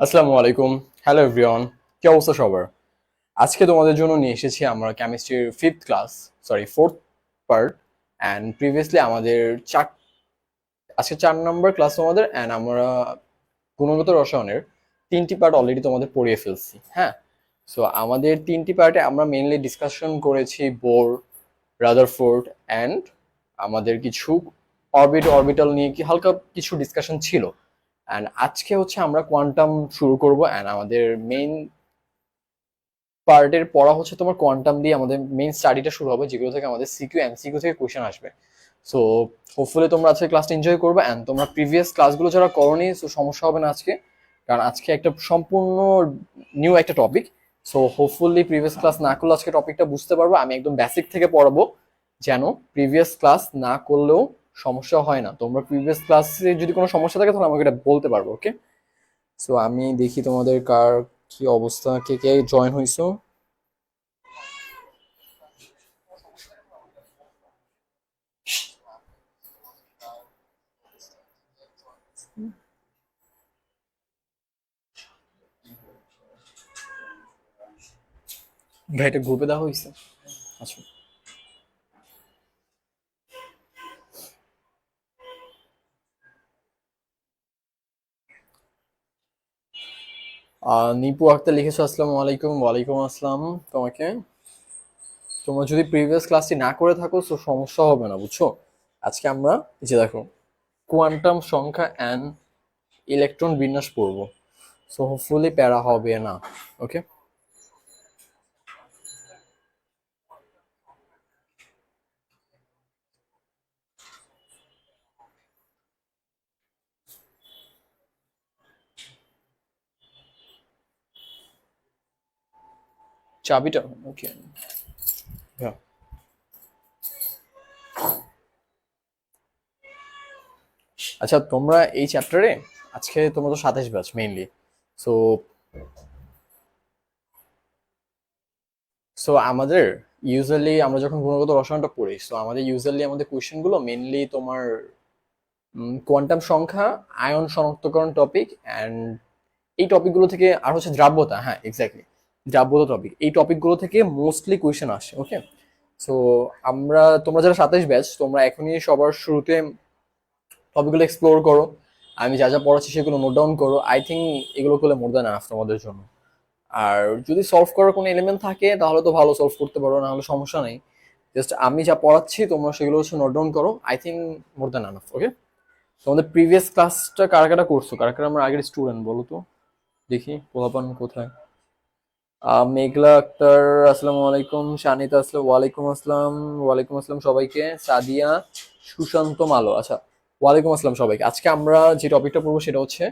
আসসালামু আলাইকুম। Hello everyone, কি অবস্থা সবার? আজকে তোমাদের জন্য নিয়ে এসেছি আমরা কেমিস্ট্রির fifth class, sorry fourth part. And previously আমাদের চার আজকে 4 নম্বর ক্লাস তোমাদের, অ্যান্ড আমরা গুণগত রসায়নের 3টি পার্ট অলরেডি তোমাদের পড়িয়ে ফেলছি। হ্যাঁ, সো আমাদের 3টি পার্টে আমরা মেইনলি ডিসকাশন করেছি বোর, রাদারফোর্ড অ্যান্ড আমাদের কিছু অরবিটাল নিয়ে কি হালকা কিছু ডিসকাশন ছিল। অ্যান্ড আজকে হচ্ছে আমরা কোয়ান্টাম শুরু করব, অ্যান্ড আমাদের মেইন পার্টের পড়া হচ্ছে তোমার কোয়ান্টাম দিয়ে আমাদের মেইন স্টাডিটা শুরু হবে, যেগুলো থেকে আমাদের সিকিউ এমসিকিউ থেকে কোয়েশ্চেন আসবে। সো হোপফুলি তোমরা আজকে ক্লাসটা এনজয় করবে, অ্যান্ড তোমরা প্রিভিয়াস ক্লাসগুলো যারা করোনি, সো সমস্যা হবে না আজকে, কারণ আজকে একটা সম্পূর্ণ নিউ একটা topic. So hopefully previous class না করলে আজকে টপিকটা বুঝতে পারবো। আমি একদম বেসিক থেকে পড়াবো, যেন প্রিভিয়াস ক্লাস না করলেও সমস্যা হয় না। তোমরা প্রিভিয়াস ক্লাসে যদি কোনো সমস্যা থাকে তাহলে আমাকে এটা বলতে পারবো, ওকে? সো আমি দেখি তোমাদের কার কি অবস্থা, কে কে জয়েন হইছো। ভাই এটা গ্রুপে দেওয়া হয়েছে? আচ্ছা। নিপু আক্তার লিখেছো আসসালামু আলাইকুম। ওয়ালাইকুম আসসালাম তোমাকে। তোমরা যদি প্রিভিয়াস ক্লাসটি না করে থাকো তো সমস্যা হবে না, বুঝছো? আজকে আমরা এই যে দেখো কোয়ান্টাম সংখ্যা অ্যান্ড ইলেকট্রন বিন্যাস পড়বো। সো হোপফুলি প্যারা হবে না, ওকে? চাবিটা, ওকে। আচ্ছা, তোমরা এই চ্যাপ্টারে আজকে তোমরা তো 27 ব্যাচ মেইনলি। সো সো আমাদের ইউজুয়ালি আমরা যখন গুণগত রসায়নটা পড়ি, সো আমাদের ইউজুয়ালি আমাদের কোয়েশ্চেন গুলো মেইনলি তোমার কোয়ান্টাম সংখ্যা, আয়ন শনাক্তকরণ টপিক, অ্যান্ড এই টপিকগুলো থেকে, আর হচ্ছে দ্রাব্যতা, হ্যাঁ এক্স্যাক্টলি, দ্রাব্যতা টপিক, এই টপিকগুলো থেকে মোস্টলি কোয়েশ্চেন আসে, ওকে? সো তোমরা যারা 27 ব্যাচ, তোমরা এখনই সবার শুরুতে টপিকগুলো এক্সপ্লোর করো। আমি যা যা পড়াচ্ছি সেগুলো নোট ডাউন করো। আই থিঙ্ক এগুলো করলে মোর দ্যান আনাফ তোমাদের জন্য। আর যদি সলভ করার কোনো এলিমেন্ট থাকে তাহলে তো ভালো, সলভ করতে পারো, না হলে সমস্যা নেই। জাস্ট আমি যা পড়াচ্ছি তোমরা সেগুলো হচ্ছে নোট ডাউন করো। I think more than enough, okay? তোমাদের প্রিভিয়াস ক্লাসটা কারা কারা করছো, কারা কারা আমার আগের স্টুডেন্ট বলো তো, দেখি পোলাপান কোথায়। মেঘলা আক্তার আসসালামু আলাইকুম। শানিতা আসসালাম, ওয়ালাইকুম আসসালাম। ওয়ালাইকুম আসসালাম সবাইকে। সাদিয়া, সুশান্ত মালো, আচ্ছা, ওয়ালাইকুম আসসালাম সবাইকে। আজকে আমরা যে টপিকটা পড়বো সেটা হচ্ছে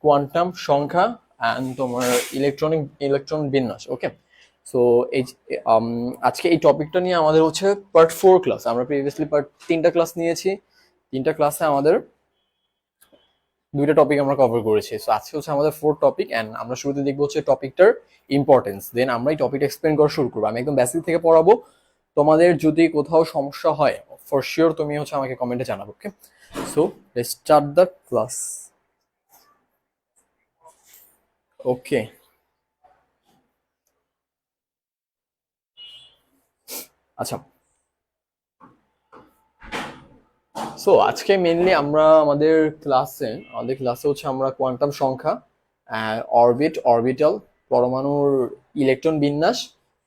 কোয়ান্টাম সংখ্যা অ্যান্ড তোমার ইলেকট্রন বিন্যাস, ওকে? সো এই আজকে এই টপিকটা নিয়ে আমাদের হচ্ছে পার্ট 4 ক্লাস। আমরা প্রিভিয়াসলি পার্ট 3টা ক্লাস নিয়েছি। 3টা ক্লাসে আমাদের 2টা টপিক আমরা কভার করেছি। সো আজকে হচ্ছে আমাদের 4th টপিক, অ্যান্ড আমরা শুরুতে দেখবো হচ্ছে টপিকটার ইম্পর্টেন্স, দেন আমরা এই টপিকটা এক্সপ্লেন করা শুরু করবো। আমি একদম বেসিক থেকে পড়াবো। তোমাদের যদি কোথাও সমস্যা হয় ফর শিওর তুমি হচ্ছে আমাকে কমেন্টে জানাবো, okay? So let's start the class, okay? আচ্ছা, সো আজকে মেনলি আমরা আমাদের ক্লাসে হচ্ছে আমরা কোয়ান্টাম সংখ্যা, অরবিটাল, পরমাণুর ইলেকট্রন বিন্যাস,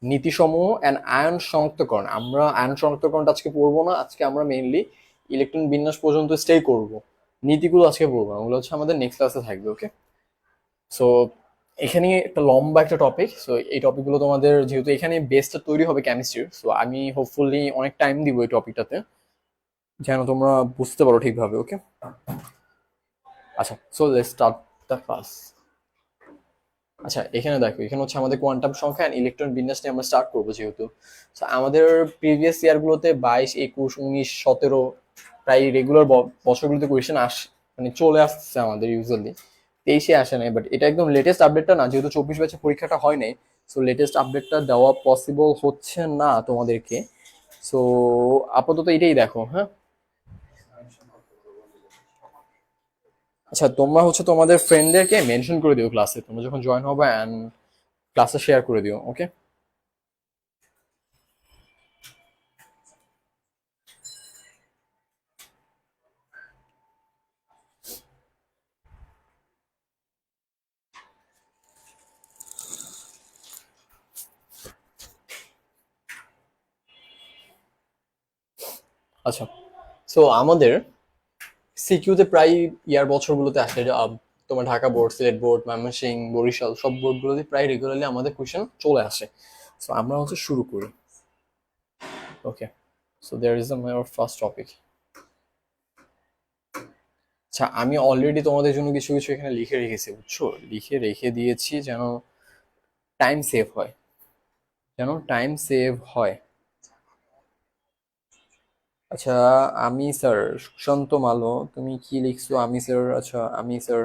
নীতিসমূহ অ্যান্ড আয়ন শনাক্তকরণ। আমরা আয়ন শনাক্তকরণটা আজকে পড়বো না। আজকে আমরা মেইনলি ইলেকট্রন বিন্যাস পর্যন্ত স্টে করব। নীতিগুলো আজকে পড়বো না, ওগুলো হচ্ছে আমাদের নেক্সট ক্লাসে থাকবে, ওকে? সো এখানে একটা লম্বা একটা টপিক। সো এই টপিকগুলো তোমাদের যেহেতু এখানে বেসটা তৈরি হবে কেমিস্ট্রির, সো আমি হোপফুলি অনেক টাইম দিব এই টপিকটাতে, যেন তোমরা বুঝতে পারো ঠিকভাবে, ওকে? আচ্ছা, so let's start the class. আচ্ছা, এখানে দেখো, এখানে হচ্ছে আমাদের কোয়ান্টাম সংখ্যা এন্ড ইলেকট্রন বিন্যাস নিয়ে আমরা স্টার্ট করবো যেহেতু। So, আমাদের প্রিভিয়াস ইয়ারগুলোতে 22, 21, 19, 17 প্রায় রেগুলার বছরগুলোতে কোয়েশ্চেন মানে চলে আসছে আমাদের ইউজুয়ালি। 23-এ আসে নাই, বাট এটা একদম লেটেস্ট আপডেটটা না, যেহেতু 24 ব্যাচে পরীক্ষাটা হয় নাই। সো লেটেস্ট আপডেটটা দেওয়া পসিবল হচ্ছে না তোমাদেরকে। সো আপাতত এটাই দেখো, হ্যাঁ? আচ্ছা, তোমরা হচ্ছে তোমাদের ফ্রেন্ডদেরকে মেনশন করে দিও ক্লাসে, তোমরা যখন জয়েন হবে, অ্যান্ড ক্লাসে শেয়ার করে দিও, ওকে? আচ্ছা, সো আমাদের সিকিউতে প্রায় বছরগুলোতে আসে যে, তোমার ঢাকা বোর্ড, সিলেট বোর্ড, ময়মনসিংহ, বরিশাল সব বোর্ডগুলোতে প্রায় রেগুলারলি আমাদের কোয়েশ্চেন চলে আসে। সো আমরা হচ্ছে শুরু করি, okay? So there is my first topic. আচ্ছা, আমি অলরেডি তোমাদের জন্য কিছু কিছু এখানে লিখে রেখেছি, বুঝছো? লিখে রেখে দিয়েছি যেন টাইম সেভ হয়, যেন টাইম সেভ হয়। আচ্ছা, আমি স্যার, সুশান্ত মালো, তুমি কি লিখছো? আমি স্যার, আচ্ছা আমি স্যার,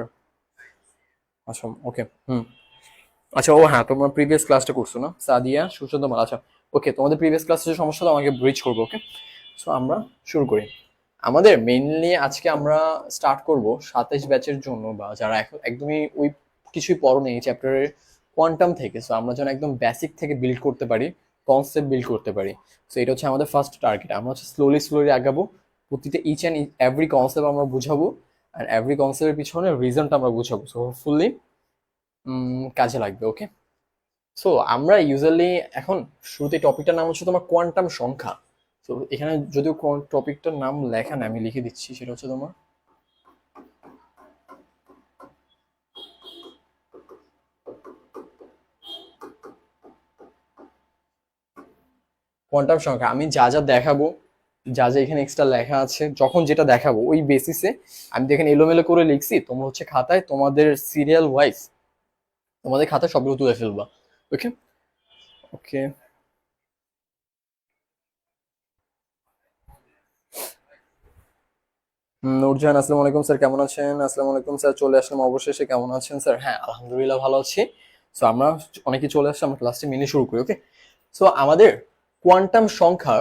আচ্ছা ওকে, হুম। আচ্ছা, ও হ্যাঁ, তোমরা প্রিভিয়াস ক্লাসটা করছো না, সাদিয়া, সুশান্ত মালো, আচ্ছা ওকে। তোমাদের প্রিভিয়াস ক্লাসে যে সমস্যা হলো আমাকে ব্রিজ করবো, ওকে? সো আমরা শুরু করি। আমাদের মেইনলি আজকে আমরা স্টার্ট করব 27 ব্যাচের জন্য, বা যারা এখন একদমই ওই কিছুই পড়ো নেই চ্যাপ্টারের, কোয়ান্টাম থেকে। সো আমরা যেন একদম বেসিক থেকে বিল্ড করতে পারি, কনসেপ্ট বিল্ড করতে পারি। সো এটা হচ্ছে আমাদের ফার্স্ট টার্গেট। আমরা হচ্ছে স্লোলি স্লোলি আগাবো, প্রতিটা ইচ অ্যান্ড এভরি কনসেপ্ট আমরা বুঝাবো, আর এভরি কনসেপ্টের পিছনে রিজনটা আমরা বুঝাবো। সো হোপফুলি কাজে লাগবে, ওকে? সো আমরা ইউজুয়ালি এখন শুরুতে টপিকটার নাম হচ্ছে তোমার কোয়ান্টাম সংখ্যা। তো এখানে যদিও টপিকটার নাম লেখা না, আমি লিখে দিচ্ছি, সেটা হচ্ছে তোমার কোয়ান্টাম সংখ্যা। আমি যা যা দেখাবো, যা যা এখানে এক্সট্রা লেখা আছে, যখন যেটা দেখাবো ওই বেসিসে আমি দেখেন এলোমেলো করে লিখছি, তোমরা হচ্ছে খাতায় তোমাদের সিরিয়াল ওয়াইজ তোমাদের খাতায় সবগুলো তুলে ফেলবা, ওকে? ওকে। নূরজাহান, আসসালামু আলাইকুম স্যার, কেমন আছেন? আসসালামু আলাইকুম স্যার, চলে আসলাম অবশেষে, কেমন আছেন স্যার? হ্যাঁ, আলহামদুলিল্লাহ ভালো আছি। সো আমরা অনেকে চলে আসছি, আমরা ক্লাসটি মিলে শুরু করি, ওকে? সো আমাদের কোয়ান্টাম সংখ্যা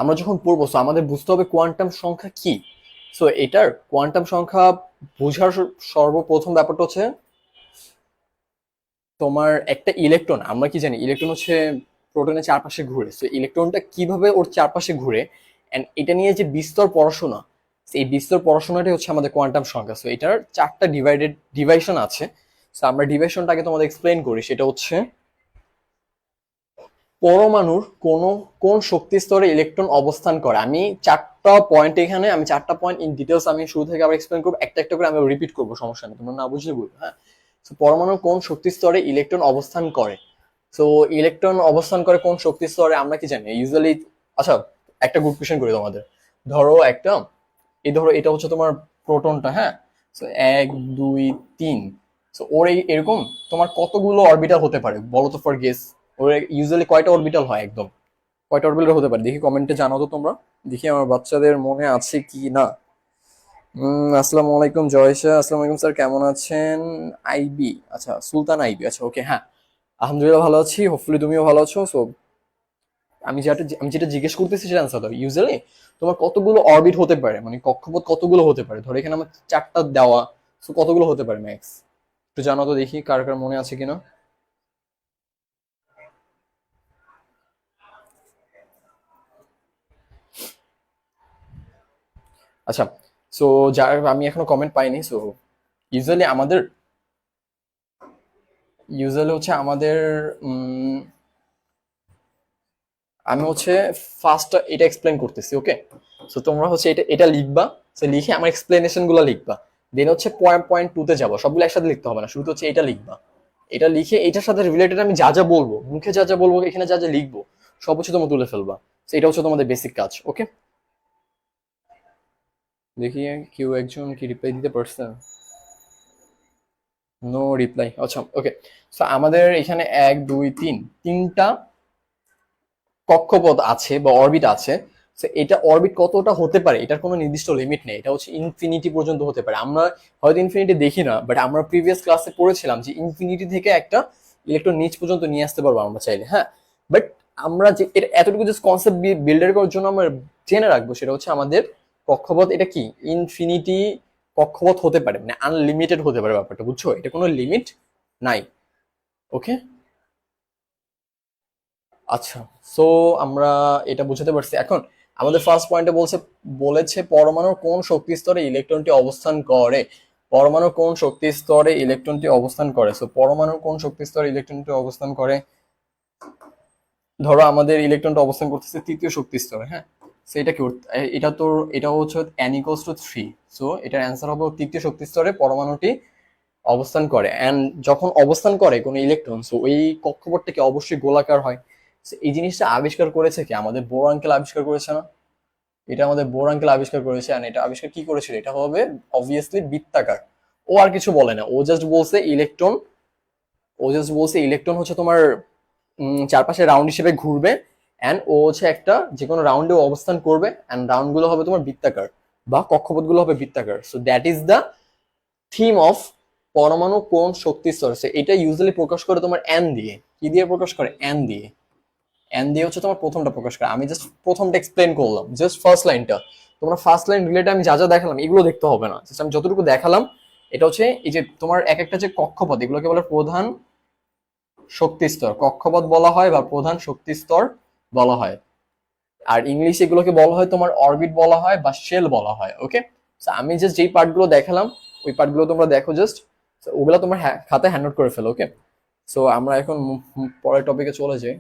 আমরা যখন পড়বো, সো আমাদের বুঝতে হবে কোয়ান্টাম সংখ্যা কি। সো এটার কোয়ান্টাম সংখ্যা বোঝার সর্বপ্রথম ব্যাপারটা হচ্ছে তোমার একটা ইলেকট্রন, আমরা কি জানি ইলেকট্রন হচ্ছে প্রোটনের চারপাশে ঘুরে। সো ইলেকট্রনটা কিভাবে ওর চারপাশে ঘুরে, এন্ড এটা নিয়ে যে বিস্তর পড়াশোনা, এই বিস্তর পড়াশোনাটাই হচ্ছে আমাদের কোয়ান্টাম সংখ্যা। সো এটার চারটা ডিভাইশন আছে। সো আমরা ডিভাইশনটাকে তোমাদের এক্সপ্লেইন করি, সেটা হচ্ছে পরমাণুর কোন শক্তি স্তরে ইলেকট্রন অবস্থান করে। আমি চারটা পয়েন্ট এখানে, আমি চারটা পয়েন্ট ইন ডিটেলস আমি শুরু থেকে আবার এক্সপ্লেন করবো, একটা একটা করে আমি রিপিট করবো, সমস্যা নেই, তোমরা না বুঝলে বলবো, হ্যাঁ? তো পরমাণুর কোন শক্তি স্তরে ইলেকট্রন অবস্থান করে। সো ইলেকট্রন অবস্থান করে কোন শক্তি স্তরে আমরা কি জানি ইউজুয়ালি। আচ্ছা, একটা গুড কোয়েশ্চেন করি তোমাদের। ধরো একটা, ধরো এটা হচ্ছে তোমার প্রোটনটা, হ্যাঁ? সো 1 2 3। সো ওর এরকম তোমার কতগুলো অরবিটাল হতে পারে বলো তো, ফর গেস। ওর ইউজুয়ালি কয়টা অরবিটাল হয় একদম, কয়টা অরবিটাল হতে পারে দেখি, কমেন্টে জানাও তো তোমরা, দেখি আমার বাচ্চাদের মনে আছে কি না। আসসালামু আলাইকুম জয়শা, আসসালামু আলাইকুম স্যার, কেমন আছেন? আইবি, আচ্ছা সুলতান আইবি, আচ্ছা ওকে, হ্যাঁ আলহামদুলিল্লাহ ভালো আছি, হোপফুলি তুমিও ভালো আছো। সো আমি যেটা জিজ্ঞেস করতেছি সেটা আনসার দাও। ইউজুয়ালি তোমার কতগুলো অরবিট হতে পারে, মানে কক্ষপথ কতগুলো হতে পারে, ধরো এখানে আমার চারটা দেওয়া। সো কতগুলো হতে পারে ম্যাক্স, একটু জানাও তো দেখি, কার কার মনে আছে কিনা। আচ্ছা, সো যার আমি এখনো কমেন্ট পাইনি। সো ইউজুয়ালি আমাদের ইউজুয়ালি হচ্ছে আমাদের আমি হচ্ছে ফার্স্ট এটা এক্সপ্লেন করতেছি, ওকে? সো তোমরা হচ্ছে এটা এটা লিখবা, সো লিখে আমার এক্সপ্লেনেশন গুলো লিখবা। দেন হচ্ছে পয়েন্ট পয়েন্ট টু তে যাবো, সবগুলো একসাথে লিখতে হবে না, শুরুতে হচ্ছে এটা লিখবা। এটা লিখে এটার সাথে রিলেটেড আমি যা যা বলবো, মুখে যা যা বলবো, এখানে যা যা লিখবো, সব হচ্ছে তোমরা তুলে ফেলবা। So এটা হচ্ছে তোমাদের বেসিক কাজ, ওকে? দেখি কেউ একজন কি রিপ্লাই দিতে পারছে? নো রিপ্লাই, আচ্ছা ওকে। সো আমাদের এখানে 1 2 3 তিনটা কক্ষপথ আছে বা অরবিট আছে। তো এটা অরবিট কতটা হতে পারে এটার কোনো নির্দিষ্ট লিমিট নেই, এটা হচ্ছে ইনফিনিটি পর্যন্ত হতে পারে। আমরা হয়তো ইনফিনিটি দেখি না, বাট আমরা প্রিভিয়াস ক্লাসে পড়েছিলাম যে ইনফিনিটি থেকে একটা ইলেকট্রন নিচ পর্যন্ত নিয়ে আসতে পারবো আমরা চাইলে, হ্যাঁ? বাট আমরা যে এটা এতটুকু জাস্ট কনসেপ্ট বিল্ডার করার জন্য আমরা জেনে রাখবো, সেটা হচ্ছে আমাদের কক্ষপথ এটা কি ইনফিনিটি কক্ষপথ হতে পারে, মানে আনলিমিটেড হতে পারে ব্যাপারটা, বুঝছো? এটা কোনো লিমিট নাই। ওকে, আচ্ছা। সো আমরা এটা বুঝতে পারছি। এখন আমাদের ফার্স্ট পয়েন্টে বলেছে পরমাণুর কোন শক্তি স্তরে ইলেকট্রনটি অবস্থান করে। পরমাণুর কোন শক্তি স্তরে ইলেকট্রনটি অবস্থান করে? সো পরমাণুর কোন শক্তি স্তরে ইলেকট্রনটি অবস্থান করে? ধরো আমাদের ইলেকট্রনটা অবস্থান করতেছে তৃতীয় শক্তি স্তরে, হ্যাঁ। সো এটা কি এটা তো এটা হচ্ছে n=3। সো এটার অ্যান্সার হবে তৃতীয় শক্তি স্তরে পরমাণুটি অবস্থান করে। অ্যান্ড যখন অবস্থান করে কোনো ইলেকট্রন, সো ওই কক্ষপথটাকে অবশ্যই গোলাকার হয়। So, এই জিনিসটা আবিষ্কার করেছে কি? আমাদের বোর আঙ্কেল আবিষ্কার করেছে না? এটা আমাদের বোর আঙ্কেল আবিষ্কার করেছে। আর এটা আবিষ্কার কি করেছিল? এটা হবে অবভিয়াসলি বৃত্তাকার। ও আর কিছু বলে না, ও জাস্ট বলছে ইলেকট্রন হচ্ছে তোমার চারপাশে রাউন্ড হিসেবে ঘুরবে, অ্যান্ড ও হচ্ছে একটা যে কোনো রাউন্ডে অবস্থান করবে, অ্যান্ড রাউন্ড গুলো হবে তোমার বৃত্তাকার, বা কক্ষপথ গুলো হবে বৃত্তাকার। So that is the theme of পরমাণু কোন শক্তি স্তর। এটা ইউজুয়ালি প্রকাশ করে তোমার এন দিয়ে। কি দিয়ে প্রকাশ করে? এন দিয়ে। এন দিয়ে হচ্ছে তোমার প্রথমটা প্রকাশ করে। আমি জাস্ট প্রথমটা এক্সপ্লেন করলাম, জাস্ট ফার্স্ট লাইনটা। তোমরা ফার্স্ট লাইন রিলেটেড আমি যা যা দেখালাম এগুলো দেখতে হবে না, জাস্ট আমি যতটুকু দেখালাম এটা হচ্ছে এই যে তোমার এক একটা যে কক্ষপথ, এগুলোকে বলে প্রধান শক্তি স্তর। কক্ষপথ বলা হয় বা প্রধান শক্তি স্তর বলা হয়। আর ইংলিশে এগুলোকে বলা হয় তোমার অরবিট বলা হয় বা শেল বলা হয়। ওকে, আমি জাস্ট যেই পার্টগুলো দেখালাম ওই পার্টগুলো তোমরা দেখো জাস্ট, ওগুলো তোমার খাতায় হ্যান্ড নোট করে ফেলো। ওকে, সো আমরা এখন পরের টপিকে চলে যাই।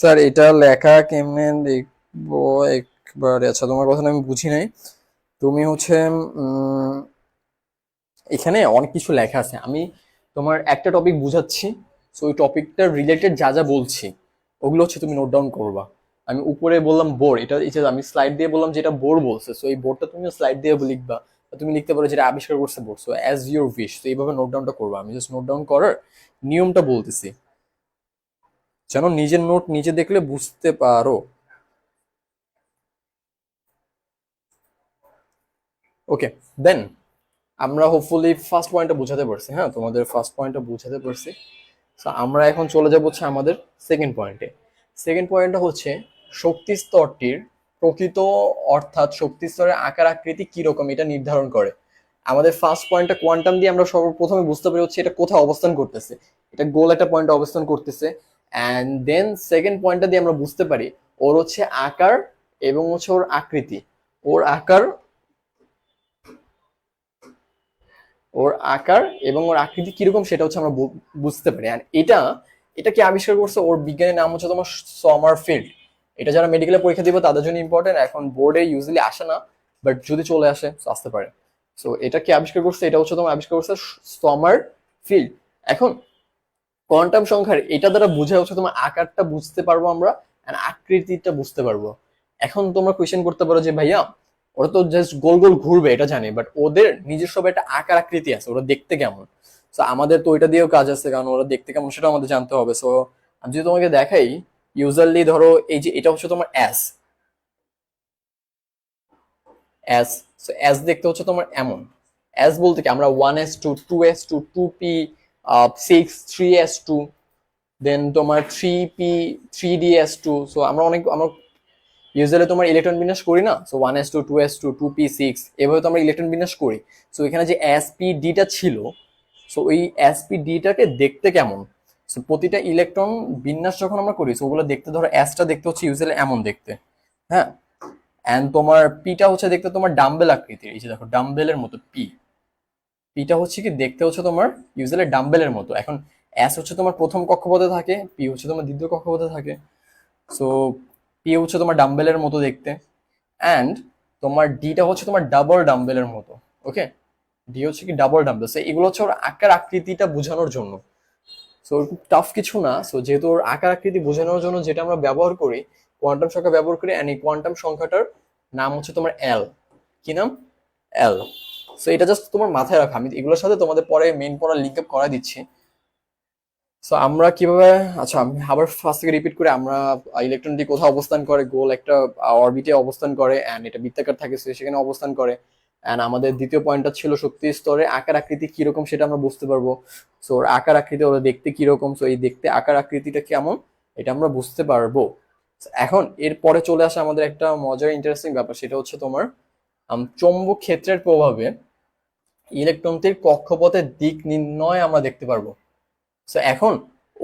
স্যার এটা লেখা কেমনে দেখবো একবারে? আচ্ছা, তোমার কথা আমি বুঝি নাই। তুমি হচ্ছে এখানে অনেক কিছু লেখা আছে, আমি তোমার একটা টপিক বুঝাচ্ছি। সো ওই টপিকটার রিলেটেড যা যা বলছি ওগুলো হচ্ছে তুমি নোট ডাউন করবা। আমি উপরে বললাম বোর, এটা এই যে আমি স্লাইড দিয়ে বললাম যেটা বোর বলছে, সো এই বোর্ডটা তুমি স্লাইড দিয়ে লিখবা। তুমি লিখতে পারো যেটা আবিষ্কার করছে Bohr. So as your wish, তো এইভাবে নোট ডাউনটা করবা। আমি জাস্ট নোট ডাউন করার নিয়মটা বলতেছি, যেন নিজের নোট নিজে দেখলে বুঝতে পারো। ওকে, দেন আমরা হোপফুলি ফার্স্ট পয়েন্টটা বুঝাতে পারছি। হ্যাঁ, তোমাদের ফার্স্ট পয়েন্টটা বুঝাতে পারছি। তো আমরা এখন চলে যাব হচ্ছে আমাদের সেকেন্ড পয়েন্টে। সেকেন্ড পয়েন্টটা হচ্ছে শক্তি স্তরটির প্রকৃত, অর্থাৎ শক্তি স্তরের আকার আকৃতি কিরকম এটা নির্ধারণ করে। আমাদের ফার্স্ট পয়েন্টটা কোয়ান্টাম দিয়ে আমরা সর্বপ্রথমে বুঝতে পারি হচ্ছে এটা কোথায় অবস্থান করতেছে। এটা গোল একটা পয়েন্টে অবস্থান করতেছে। অ্যান্ড দেন সেকেন্ড পয়েন্টটা দিয়ে আমরা বুঝতে পারি ওর হচ্ছে আকার এবং হচ্ছে ওর আকৃতি। ওর আকার ওর আকার এবং ওর আকৃতি কিরকম সেটা হচ্ছে আমরা বুঝতে পারি। আর এটা কি আবিষ্কার করছে? ওর বিজ্ঞানের নাম হচ্ছে তোমার সমারফিল্ড। এটা যারা মেডিকেলে পরীক্ষা দিব তাদের জন্য ইম্পর্টেন্ট। এখন বোর্ডে ইউজুয়ালি আসে না, বাট যদি চলে আসে তো আসতে পারে। সো এটা কি আবিষ্কার করছে? এটা হচ্ছে তোমার আবিষ্কার করছে সমারফিল্ড। এখন কোয়ান্টাম সংখ্যার এটা দ্বারা বোঝা হচ্ছে তোমার আকারটা বুঝতে পারবো আমরা, আর আকৃতিটা বুঝতে পারবো। এখন তোমরা কোয়েশ্চেন করতে পারো যে ভাইয়া ওরা তো জাস্ট গোল গোল ঘুরবে এটা জানি, বাট ওদের নিজস্ব একটা আকার আকৃতি আছে, ওরা দেখতে কেমন। সো আমাদের তো ওইটা দিয়েও কাজ আছে, কারণ ওরা দেখতে কেমন সেটা আমাদের জানতে হবে। সো আমি যদি তোমাকে দেখাই, ইউজুয়ালি ধরো এই যে এটা হচ্ছে তোমার এস এস সো এস দেখতে হচ্ছে তোমার এমন। এস বলতে কি? আমরা 1s2, 2s2, 2p, 6, 3s2, দেন তোমার 3p, 3ds2। সো আমরা ইউজুয়ালি তোমার ইলেকট্রন বিন্যাস করি না? সো 1s2, 2s2, 2p6, এভাবে তো আমরা ইলেকট্রন বিন্যাস করি। সো এখানে যে sp_d ছিল, সো ওই sp_d দেখতে কেমন? সো প্রতিটা ইলেকট্রন বিন্যাস যখন আমরা করি, সো ওগুলো দেখতে, ধরো টা দেখতে হচ্ছে ইউজুয়ালি এমন দেখতে, হ্যাঁ। এন্ড তোমার পিটা হচ্ছে দেখতে তোমার ডাম্বেল আকৃতির, এই যে দেখো ডাম্বেলের মতো পিটা হচ্ছে কি দেখতে হচ্ছে তোমার ইউজুয়ালি ডাম্বেলের মতো। এখন এস হচ্ছে তোমার প্রথম কক্ষপথে থাকে, পি হচ্ছে তোমার দ্বিতীয় কক্ষপথে থাকে। সো পি হচ্ছে তোমার ডাম্বেলের মতো দেখতে, অ্যান্ড তোমার ডিটা হচ্ছে তোমার ডাবল ডাম্বেলের মতো। ওকে, ডি হচ্ছে কি ডাবল ডাম্বেল। সো এগুলো হচ্ছে ওর আকার আকৃতিটা বোঝানোর জন্য। সো খুব টাফ কিছু না। সো যেহেতু ওর আকার আকৃতি বোঝানোর জন্য যেটা আমরা ব্যবহার করি, কোয়ান্টাম সংখ্যা ব্যবহার করি, অ্যান্ড এই কোয়ান্টাম সংখ্যাটার নাম হচ্ছে তোমার এল। কি নাম? এল। সো এটা জাস্ট তোমার মাথায় রাখা, আমি এগুলোর সাথে তোমাদের পরে মেইন পড়া লিঙ্ক আপ করা দিচ্ছি। সো আমরা কিভাবে, আচ্ছা আমি আবার ফার্স্ট থেকে রিপিট করে, আমরা ইলেকট্রনটি কোথায় অবস্থান করে, গোল একটা অরবিটে অবস্থান করে, এন্ড এটা বৃত্তাকার থাকে so সেখানে অবস্থান করে। এন্ড আমাদের দ্বিতীয় পয়েন্টটা ছিল শক্তি স্তরে আকার আকৃতি কিরকম সেটা আমরা বুঝতে পারবো। সো ওর আকার আকৃতি, ওরা দেখতে কিরকম, সো এই দেখতে আকার আকৃতিটা কেমন এটা আমরা বুঝতে পারবো। So এখন এরপরে চলে আসে আমাদের একটা মজার ইন্টারেস্টিং ব্যাপার, সেটা হচ্ছে তোমার চৌম্বক ক্ষেত্রের প্রভাবে ইলেকট্রনটির কক্ষপথের দিক নির্ণয় আমরা দেখতে পারবো। So এখন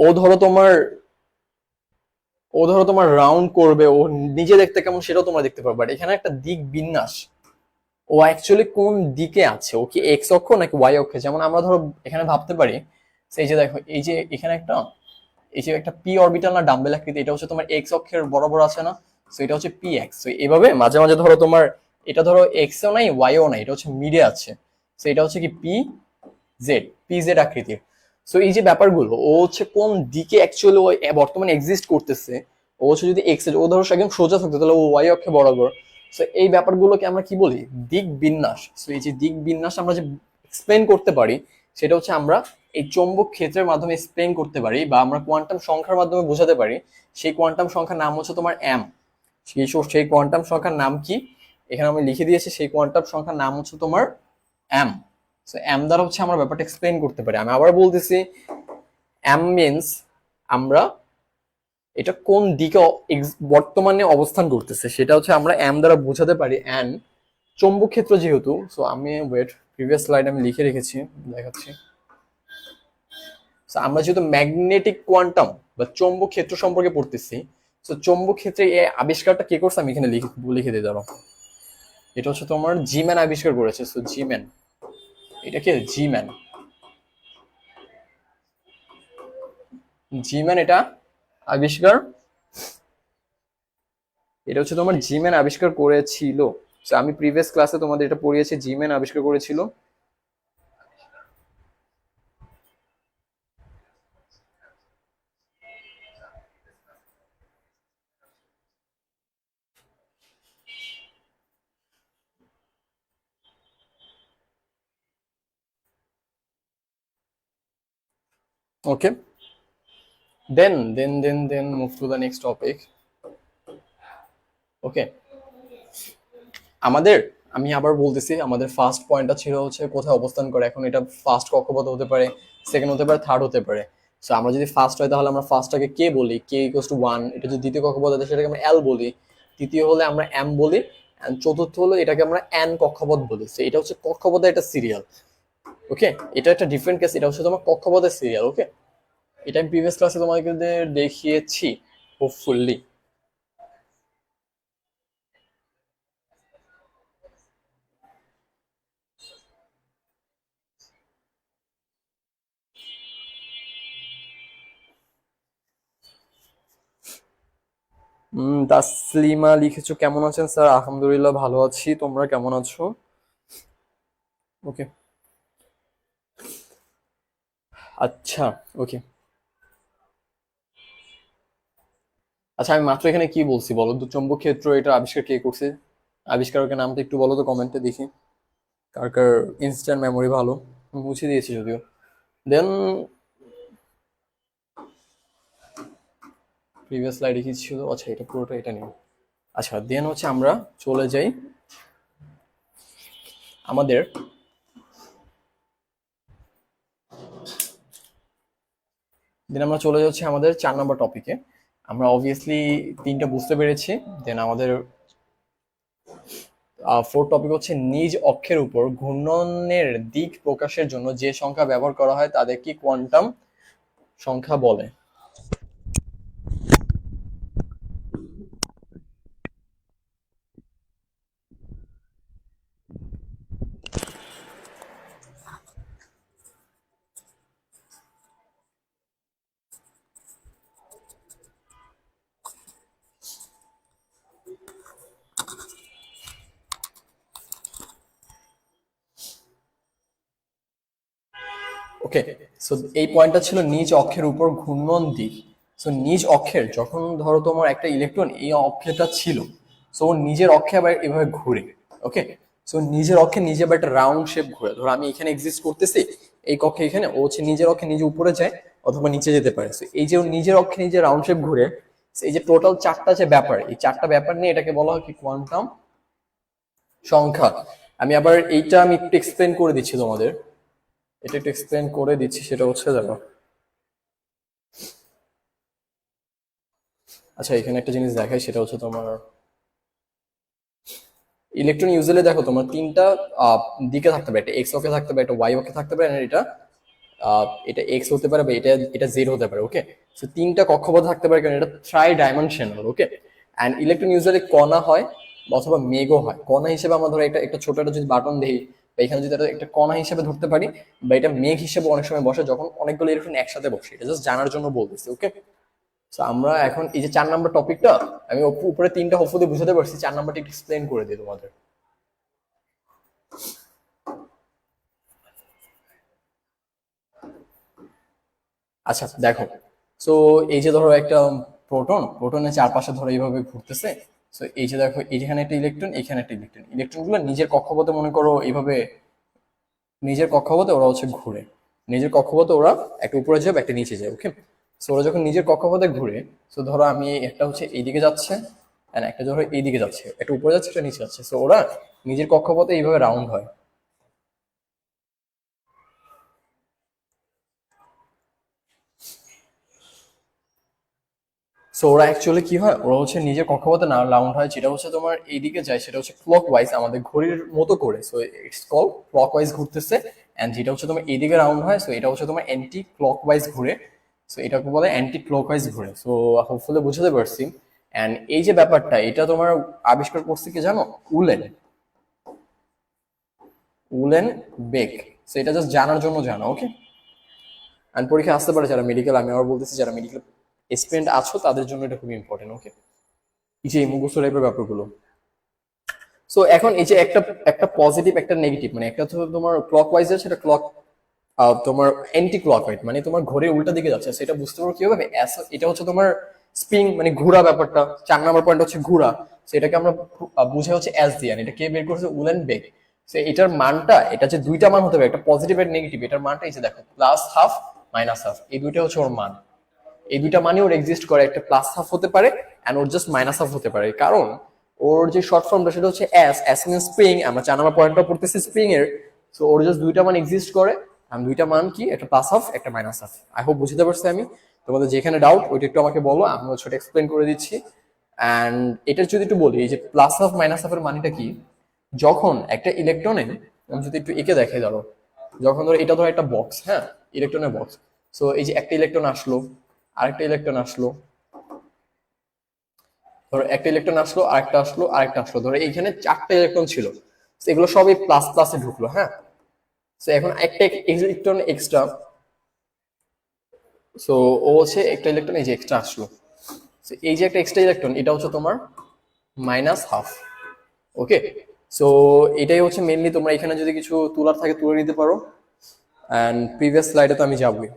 ও ধরো তোমার ও ধরো তোমার রাউন্ড করবে, ও নিজে দেখতে কেমন সেটাও তোমরা দেখতে পারবে, বাট এখানে একটা দিক বিন্যাস, ও অ্যাকচুয়ালি কোন দিকে আছে, ও কি এক্স অক্ষ নাকি ওয়াই অক্ষে। যেমন আমরা ধরো এখানে ভাবতে পারি, এই যে দেখো, এই যে এখানে একটা, এই যে একটা পি অরবিটাল না ডাম্বেল আকৃতি, এটা হচ্ছে তোমার এক্স অক্ষের বরাবর আছে না, তো এটা হচ্ছে পি এক্স। তো এইভাবে মাঝে মাঝে ধরো তোমার এটা ধরো এক্সও নাই ওয়াইও নাই, এটা হচ্ছে মিডে আছে, তো এটা হচ্ছে কি পি জেড, পি জেড আকৃতির। সো এই যে ব্যাপারগুলো, ও হচ্ছে কোন দিকে অ্যাকচুয়ালি ও বর্তমানে এক্সিস্ট করতেছে, ও হচ্ছে যদি এক্স, ও ধরো একদম সোজা থাকতো তাহলে ও ওয়াই অক্ষে বরাবর। সো এই ব্যাপারগুলোকে আমরা কি বলি, দিক বিন্যাস। সো এই যে দিক বিন্যাস আমরা যে এক্সপ্লেন করতে পারি, সেটা হচ্ছে আমরা এই চৌম্বক ক্ষেত্রের মাধ্যমে এক্সপ্লেন করতে পারি, বা আমরা কোয়ান্টাম সংখ্যার মাধ্যমে বোঝাতে পারি। সেই কোয়ান্টাম সংখ্যার নাম হচ্ছে তোমার এম। সেই কোয়ান্টাম সংখ্যার নাম কি, এখানে আমি লিখে দিয়েছি, সেই কোয়ান্টাম সংখ্যার নাম হচ্ছে তোমার এম। সো এম দ্বারা হচ্ছে আমরা ব্যাপারটা এক্সপ্লেন করতে পারি। আমি আবার বলতেছি, এম মিনস আমরা এটা কোন দিকে বর্তমানে অবস্থান করতেছে সেটা হচ্ছে আমরা এম দ্বারা বোঝাতে পারি। এন্ড চৌম্বক ক্ষেত্র যেহেতু, সো আমি ওয়েট, প্রিভিয়াস স্লাইড আমি লিখে রেখেছি, দেখাচ্ছি। সো আমরা যেহেতু ম্যাগনেটিক কোয়ান্টাম বা চৌম্বক ক্ষেত্র সম্পর্কে পড়তেছি, সো চৌম্বক ক্ষেত্রে এই আবিষ্কারটা কে করছে আমি এখানে লিখে দিয়ে দাঁড়াও। এটা হচ্ছে তোমার জিম্যান আবিষ্কার করেছে। সো জিম্যান, এটা কে, জিম্যান। জিম্যান এটা আবিষ্কার, এটা হচ্ছে তোমার জিম্যান আবিষ্কার করেছিল। So, আমি প্রিভিয়াস ক্লাসে তোমাদের এটা পড়িয়েছি, জিম্যান আবিষ্কার করেছিল। Okay, then move to the next topic. Okay, আমাদের, আমি আবার বলতেছি, আমাদের ফার্স্ট পয়েন্টটা ছিল হচ্ছে কোথায় অবস্থান করে। এখন এটা ফার্স্ট কক্ষপথ হতে পারে, সেকেন্ড হতে পারে, থার্ড হতে পারে। সো আমরা যদি ফার্স্ট হয় তাহলে আমরা ফার্স্টটাকে কে বলি, কে ইকুয়ালস টু 1। এটা যদি দ্বিতীয় কক্ষপথ হয় সেটাকে আমরা এল বলি, তৃতীয় হলে আমরা এম বলি, এন্ড চতুর্থ হলো এটাকে আমরা এন কক্ষপথ বলি। সো এটা হচ্ছে কক্ষপথের একটা সিরিয়াল। ওকে, এটা একটা ডিফারেন্ট কেস, এটা হচ্ছে তোমার কক্ষপথের সিরিয়াল। ওকে, এটা আমি প্রিভিয়াস ক্লাসে তোমাদের দেখিয়েছি হোপফুলি। তাসলিমা লিখেছো, কেমন আছেন স্যার? আলহামদুলিল্লাহ ভালো আছি, তোমরা কেমন আছো? ওকে, আচ্ছা, ওকে। আচ্ছা আমি মাত্র এখানে কি বলছি বলো তো, চৌম্বক ক্ষেত্র এটা আবিষ্কার কে করছে? আবিষ্কারকের নামটা একটু বলো তো কমেন্টে দেখি, কার কার ইনস্ট্যান্ট মেমোরি ভালো। আমি মুছে দিয়েছি যদিও। দেন প্রিভিয়াস স্লাইডে কি ছিল, আচ্ছা এটা পুরোটা এটা নিয়ে। আচ্ছা দেন হচ্ছে আমরা চলে যাই আমাদের, দেন আমরা চলে যাচ্ছি আমাদের 4 নম্বর টপিকে। আমরা অবভিয়াসলি তিনটা বুঝতে পেরেছি। দেন আমাদের ফোর্থ টপিক হচ্ছে নিজ অক্ষের উপর ঘূর্ণনের দিক প্রকাশের জন্য যে সংখ্যা ব্যবহার করা হয় তাদের কি কোয়ান্টাম সংখ্যা বলে। ওকে, সো এই পয়েন্টটা ছিল নিজ অক্ষের উপর ঘূর্ণন দিক। সো নিজ অক্ষের, যখন ধরো তোমার একটা ইলেকট্রন এই অক্ষেটা ছিল, সো নিজের অক্ষে আবার এভাবে ঘুরে। ওকে, সো নিজের অক্ষে নিজে আবার একটা রাউন্ড শেপ ঘুরে। ধরো আমি এখানে এক্সিস্ট করতেছি এই কক্ষে, এখানে ও হচ্ছে নিজের অক্ষে নিজে উপরে যায়, অথবা নিচে যেতে পারে। So, এই যে ওর নিজের অক্ষে নিজে রাউন্ড শেপ ঘুরে, so এই যে টোটাল চারটা যে ব্যাপার, এই চারটা ব্যাপার নিয়ে এটাকে বলা হয় কি কোয়ান্টাম সংখ্যা। আমি একটু এক্সপ্লেন করে দিচ্ছি তোমাদের, এটা একটু এক্সপ্লেন করে দিচ্ছি। সেটা হচ্ছে দেখো, আচ্ছা এখানে একটা জিনিস দেখাই, সেটা হচ্ছে তোমার ইলেকট্রন ইউজুয়ালি দেখো তোমার তিনটা দিকে থাকতে পারে, এটা এক্স অক্ষে থাকতে পারে, এটা ওয়াই অক্ষে থাকতে পারে, আর এটা এক্স হতে পারে, বা এটা এটা জেড হতে পারে। ওকে, সো তিনটা কক্ষপথ থাকতে পারে, কারণ এটা try dimensional. Okay, and electron usually কণা হয় অথবা মেঘও হয়। কণা হিসেবে আমরা ধরো একটা ছোট একটা যদি বাটন দিই, বা এখানে যদি একটা কণা হিসেবে ধরতে পারি, বা এটা মেঘ হিসেবে অনেক সময় বসে যখন অনেকগুলো ইলেকট্রন একসাথে বসে। এটা জাস্ট জানার জন্য বলতেছি। ওকে, তো আমরা এখন এই যে 4 নম্বর টপিকটা, আমি উপরে তিনটা হোপফুলি বুঝাতে পারছি, 4 নম্বরটা একটু এক্সপ্লেন করে দিই তোমাদের। আচ্ছা দেখো, সো এই যে ধরো একটা প্রোটনের চারপাশে ধরো এইভাবে ঘুরতেছে। সো এই যে দেখো, এইখানে একটা ইলেকট্রন, এখানে একটা ইলেকট্রন, ইলেকট্রন গুলো নিজের কক্ষপথে মনে করো এইভাবে, নিজের কক্ষপথে ওরা হচ্ছে ঘুরে, নিজের কক্ষপথে ওরা একটা উপরে যাবে একটা নিচে যায়। ওকে, সো ওরা যখন নিজের কক্ষপথে ঘুরে, সো ধরো আমি একটা হচ্ছে এইদিকে যাচ্ছে, and একটা ধরো এইদিকে যাচ্ছে, একটা উপরে যাচ্ছে একটা নিচে যাচ্ছে, সো ওরা নিজের কক্ষপথে এইভাবে রাউন্ড হয়। সো ওরা অ্যাকচুয়ালি কি হয়, ওরা হচ্ছে নিজের কক্ষপথে না রাউন্ড হয়, যেটা হচ্ছে তোমার এইদিকে যায় সেটা হচ্ছে ক্লক ওয়াইজ, আমাদের ঘড়ির মতো করে। So it's call clock wise ঘুরতেছে। অ্যান্ড যেটা হচ্ছে তোমার এইদিকে রাউন্ড হয়, সো এটা হচ্ছে তোমার অ্যান্টি ক্লক ওয়াইজ ঘুরে। সো এটাকে বলে অ্যান্টি ক্লক ওয়াইজ ঘুরে। সো হোপফুলি বুঝতে পারছি। অ্যান্ড এই যে ব্যাপারটা, এটা তোমার আবিষ্কার করছে কি জানো? উলেন, উলেন বেক। সো এটা জাস্ট জানার জন্য জানো। ওকে, অ্যান্ড পরীক্ষা আসতে পারে যারা মেডিকেল, আমি আবার বলতেছি যারা মেডিকেল স্টুডেন্ট আছো তাদের জন্য এটা খুবই ইম্পর্টেন্ট। ওকে, এই যে মুখস্থ টাইপের ব্যাপারগুলো। সো এখন এই যে একটা একটা পজিটিভ একটা নেগেটিভ, মানে একটা হচ্ছে তোমার ক্লক ওয়াইজ আছে, সেটা ক্লক তোমার অ্যান্টি ক্লক ওয়াইজ, মানে তোমার ঘড়ির উল্টা দিকে যাচ্ছে। সেটা বুঝতে পারো কিভাবে, এটা হচ্ছে তোমার স্প্রিং, মানে ঘোরা ব্যাপারটা। 4 নম্বর পয়েন্ট হচ্ছে ঘোরা। সেটাকে আমরা বুঝে হচ্ছে এস দিয়ে, এটা কে বের করেছে? Woollen bake. সো এটার মানটা, এটা যে দুইটা মান হতে পারে, একটা পজিটিভ আর নেগেটিভ, এটার মানটা এই যে দেখো প্লাস হাফ মাইনাস হাফ, এই দুইটা হচ্ছে ওর মান। এই দুইটা মানে ওর এক্সিস্ট করে, একটা প্লাস হাফ হতে পারে and or just minus half হতে পারে, কারণ ওর যে শর্ট ফর্মটা সেটা হচ্ছে এস, এস মিন স্প্রিং। আমরা 4 নম্বর পয়েন্টটা পড়তেছি স্প্রিং এর। সো ওর জাস্ট দুইটা মান এক্সিস্ট করে, আমি দুইটা মান কি, একটা প্লাস হাফ একটা মাইনাস হাফ। আই হোপ বুঝতে পারছি আমি। তোমাদের যেখানে ডাউট ওইটা একটু আমাকে বলো, আমি হচ্ছে এক্সপ্লেন করে দিচ্ছি। অ্যান্ড এটা যদি একটু বলি, এই যে প্লাস হাফ মাইনাস হাফের মানেটা কি, যখন একটা ইলেকট্রনে, আমি যদি একটু এঁকে দেখাই ধরো, যখন ধরো এটা ধরো একটা বক্স, হ্যাঁ, ইলেকট্রনের বক্স। সো এই যে একটা ইলেকট্রন আসলো, আরেকটা ইলেকট্রন আসলো, ধরো একটা ইলেকট্রন আসলো, আরেকটা আসলো, আরেকটা আসলো, ধরো এইখানে 4টা ইলেকট্রন ছিল। So এগুলো সবই প্লাস প্লাসে ঢুকলো, হ্যাঁ। সো এখন একটা ইলেকট্রন এক্সট্রা, সো ও হচ্ছে একটা ইলেকট্রন এই যে এক্সট্রা আসলো। So এই যে একটা এক্সট্রা ইলেকট্রন, এটা হচ্ছে তোমার মাইনাস হাফ। ওকে, সো এটাই হচ্ছে মেনলি, তোমরা এখানে যদি কিছু তুলার থাকে তুলে নিতে পারো। অ্যান্ড প্রিভিয়াস স্লাইডে তো আমি যাবই।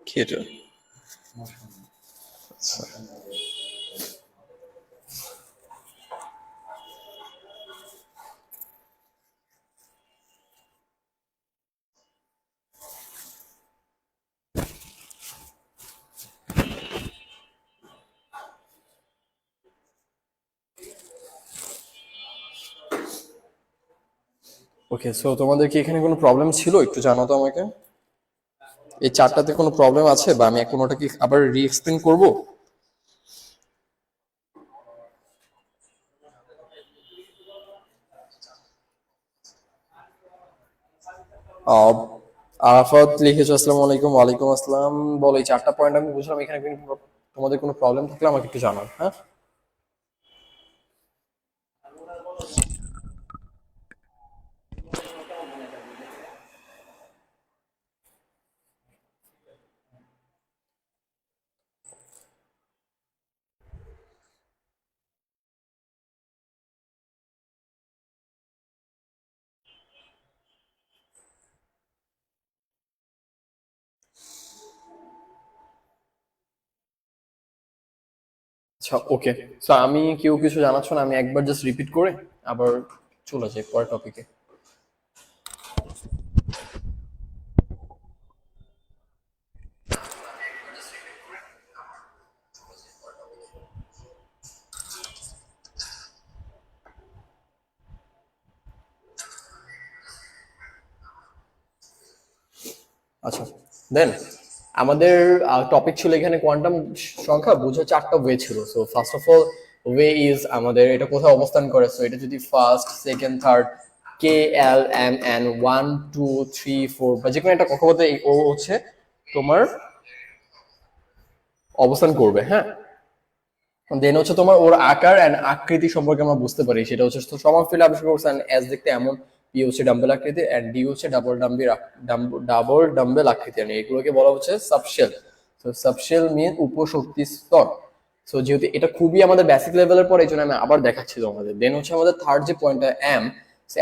কি এটা? ওকে, সো তোমাদের কি এখানে কোনো প্রবলেম ছিল একটু জানাও তো আমাকে। এই চারটাতে কোনো প্রবলেম আছে, বা আমি কোনোটা কি আবার রি এক্সপ্লেন করবো? আহ, আরাফাত লিখেছো আসসালামু আলাইকুম। ওয়ালাইকুম আসসালাম। বলো, এই 4টা পয়েন্ট আমি বুঝলাম, এখানে তোমাদের কোনো প্রবলেম থাকলে আমাকে একটু জানাও, হ্যাঁ। আচ্ছা ওকে, সো আমি কেউ কিছু জানাচ্ছ না, আমি একবার জাস্ট রিপিট করে আবার চলে যাই পরের টপিকে। আচ্ছা দেন আমাদের টপিক ছিল এখানে কোয়ান্টাম সংখ্যা বোঝার চারটা ওয়ে ছিল। So first of all way is আমাদের এটা কোথায় অবস্থান করে। সো এটা যদি ফার্স্ট সেকেন্ড থার্ড কে এল এম এন 1 2 3 4 বা যে কোনো একটা কক্ষপথে ও হচ্ছে তোমার অবস্থান করবে, হ্যাঁ। দেন হচ্ছে তোমার ওর আকার এন্ড আকৃতি সম্পর্কে আমরা বুঝতে পারি, সেটা হচ্ছে সমারফেল আবিষ্কার করছেন এস দেখতে এমন, পি হচ্ছে ডাম্বেল আকৃতি এন্ড ডি হচ্ছে ডাবল ডাম্বেল আকৃতি, আর এগুলোকে বলা হচ্ছে সাবশেল। তো সাবশেল মিন উপশক্তি স্তর। সো যেহেতু এটা খুবই আমাদের বেসিক লেভেলের পর, এই জন্য আমি আবার দেখাচ্ছি তোমাদের। দেন হচ্ছে আমাদের থার্ড যে পয়েন্টটা এম,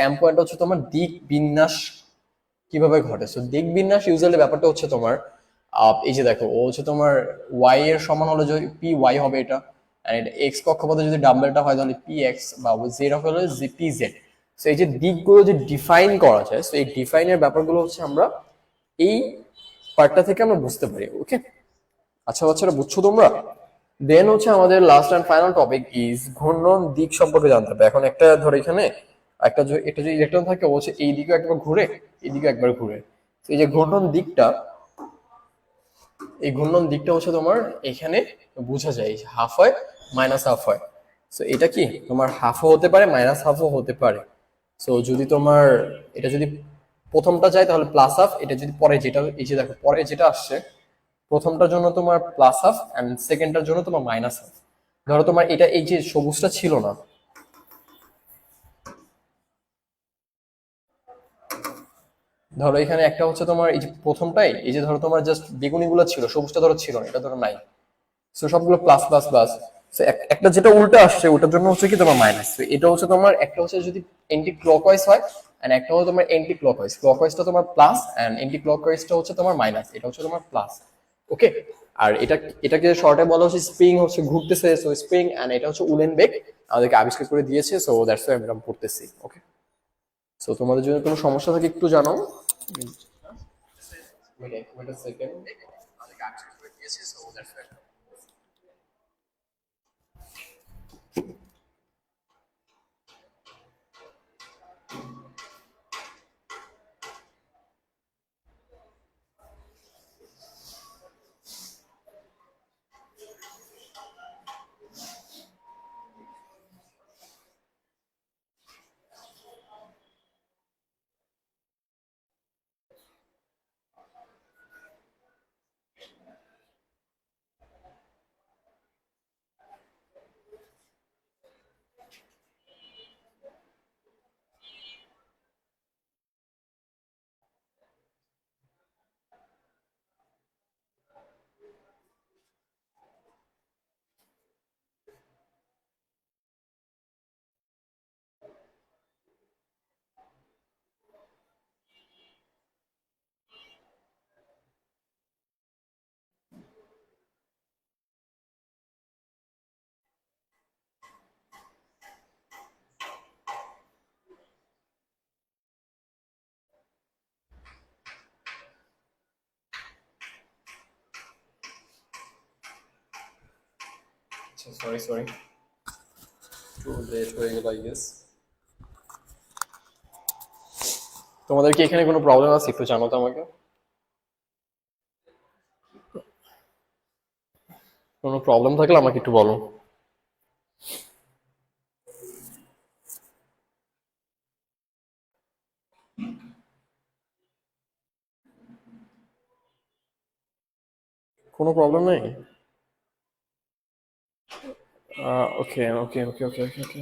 এম পয়েন্ট হচ্ছে তোমার দিক বিন্যাস কিভাবে ঘটে। সো দিক বিন্যাস ইউজুয়ালি ব্যাপারটা হচ্ছে তোমার এই যে দেখো ও হচ্ছে তোমার ওয়াই এর সমান হলে যদি পি ওয়াই হবে এটা, আর এটা এক্স কক্ষপথে যদি ডাম্বেলটা হয় তাহলে পি এক্স, বা জেড হলে জি পি জেড। সো এই যে দিকগুলো যে ডিফাইন করা যায়, সো এই ডিফাইনের ব্যাপারগুলো হচ্ছে আমরা এই পার্টটা থেকে আমরা বুঝতে পারি। ওকে আচ্ছা বাচ্চারা বুঝছো তোমরা? দেন হচ্ছে আমাদের last and final topic is ঘূর্ণন দিক সম্পর্কে জানতে হবে। এখন একটা ধর এখানে একটা যদি ইলেকট্রন থাকে ও হচ্ছে এই দিকে একবার ঘুরে, এই দিকে একবার ঘুরে। এই যে ঘূর্ণন দিকটা, এই ঘূর্ণন দিকটা হচ্ছে তোমার এখানে বোঝা যায় হাফ হয় মাইনাস হাফ হয়। সো এটা কি তোমার হাফও হতে পারে মাইনাস হাফও হতে পারে। সো যদি তোমার এটা যদি প্রথমটা যায় তাহলে প্লাস হাফ, এটা যদি পরে যেটা এই যে দেখো পরে যেটা আসছে প্রথমটার জন্য তোমার প্লাস হাফ এন্ড সেকেন্ডটার জন্য তোমার মাইনাস হাফ। ধরো তোমার এটা এই যে সবুজটা ছিল না, ধরো এখানে একটা হচ্ছে তোমার এই যে প্রথমটাই এই যে ধরো তোমার জাস্ট বেগুনি গুলো ছিল, সবুজটা ধরো ছিল না, এটা ধরো নাই। সো সবগুলো প্লাস প্লাস প্লাস। একটা যেটা উল্টো আসছে ওটার জন্য হচ্ছে কি তোমার মাইনাস। এটা হচ্ছে তোমার একটা হচ্ছে যদি এন্টি ক্লকওয়াইজ হয় এন্ড একটা হচ্ছে তোমার এন্টি ক্লকওয়াইজ। ক্লকওয়াইজটা তোমার প্লাস এন্ড এন্টি ক্লকওয়াইজটা হচ্ছে তোমার মাইনাস, এটা হচ্ছে তোমার প্লাস। ওকে আর এটাকে শর্টে বলা হচ্ছে স্প্রিং হচ্ছে ঘুরতেছে, সো স্প্রিং এন্ড এটা হচ্ছে উলেন বেগ আমাদেরকে আবিষ্কার করে দিয়েছে। সো দ্যাটস ওয়াই আমরা পড়তেছি। ওকে সো তোমাদের যদি কোনো সমস্যা থাকে একটু জানাও। Wait a second. আমাদেরকে আবিষ্কার করে দিয়েছে, so that's why. Sorry sorry একটু লেট হয়ে গেল আই গেস। তোমাদের কি এখানে কোনো প্রবলেম আছে একটু জানো তো আমাকে। কোনো প্রবলেম থাকলে আমাকে একটু বলো। কোনো প্রবলেম নেই? ওকে ওকে ওকে ওকে ওকে ওকে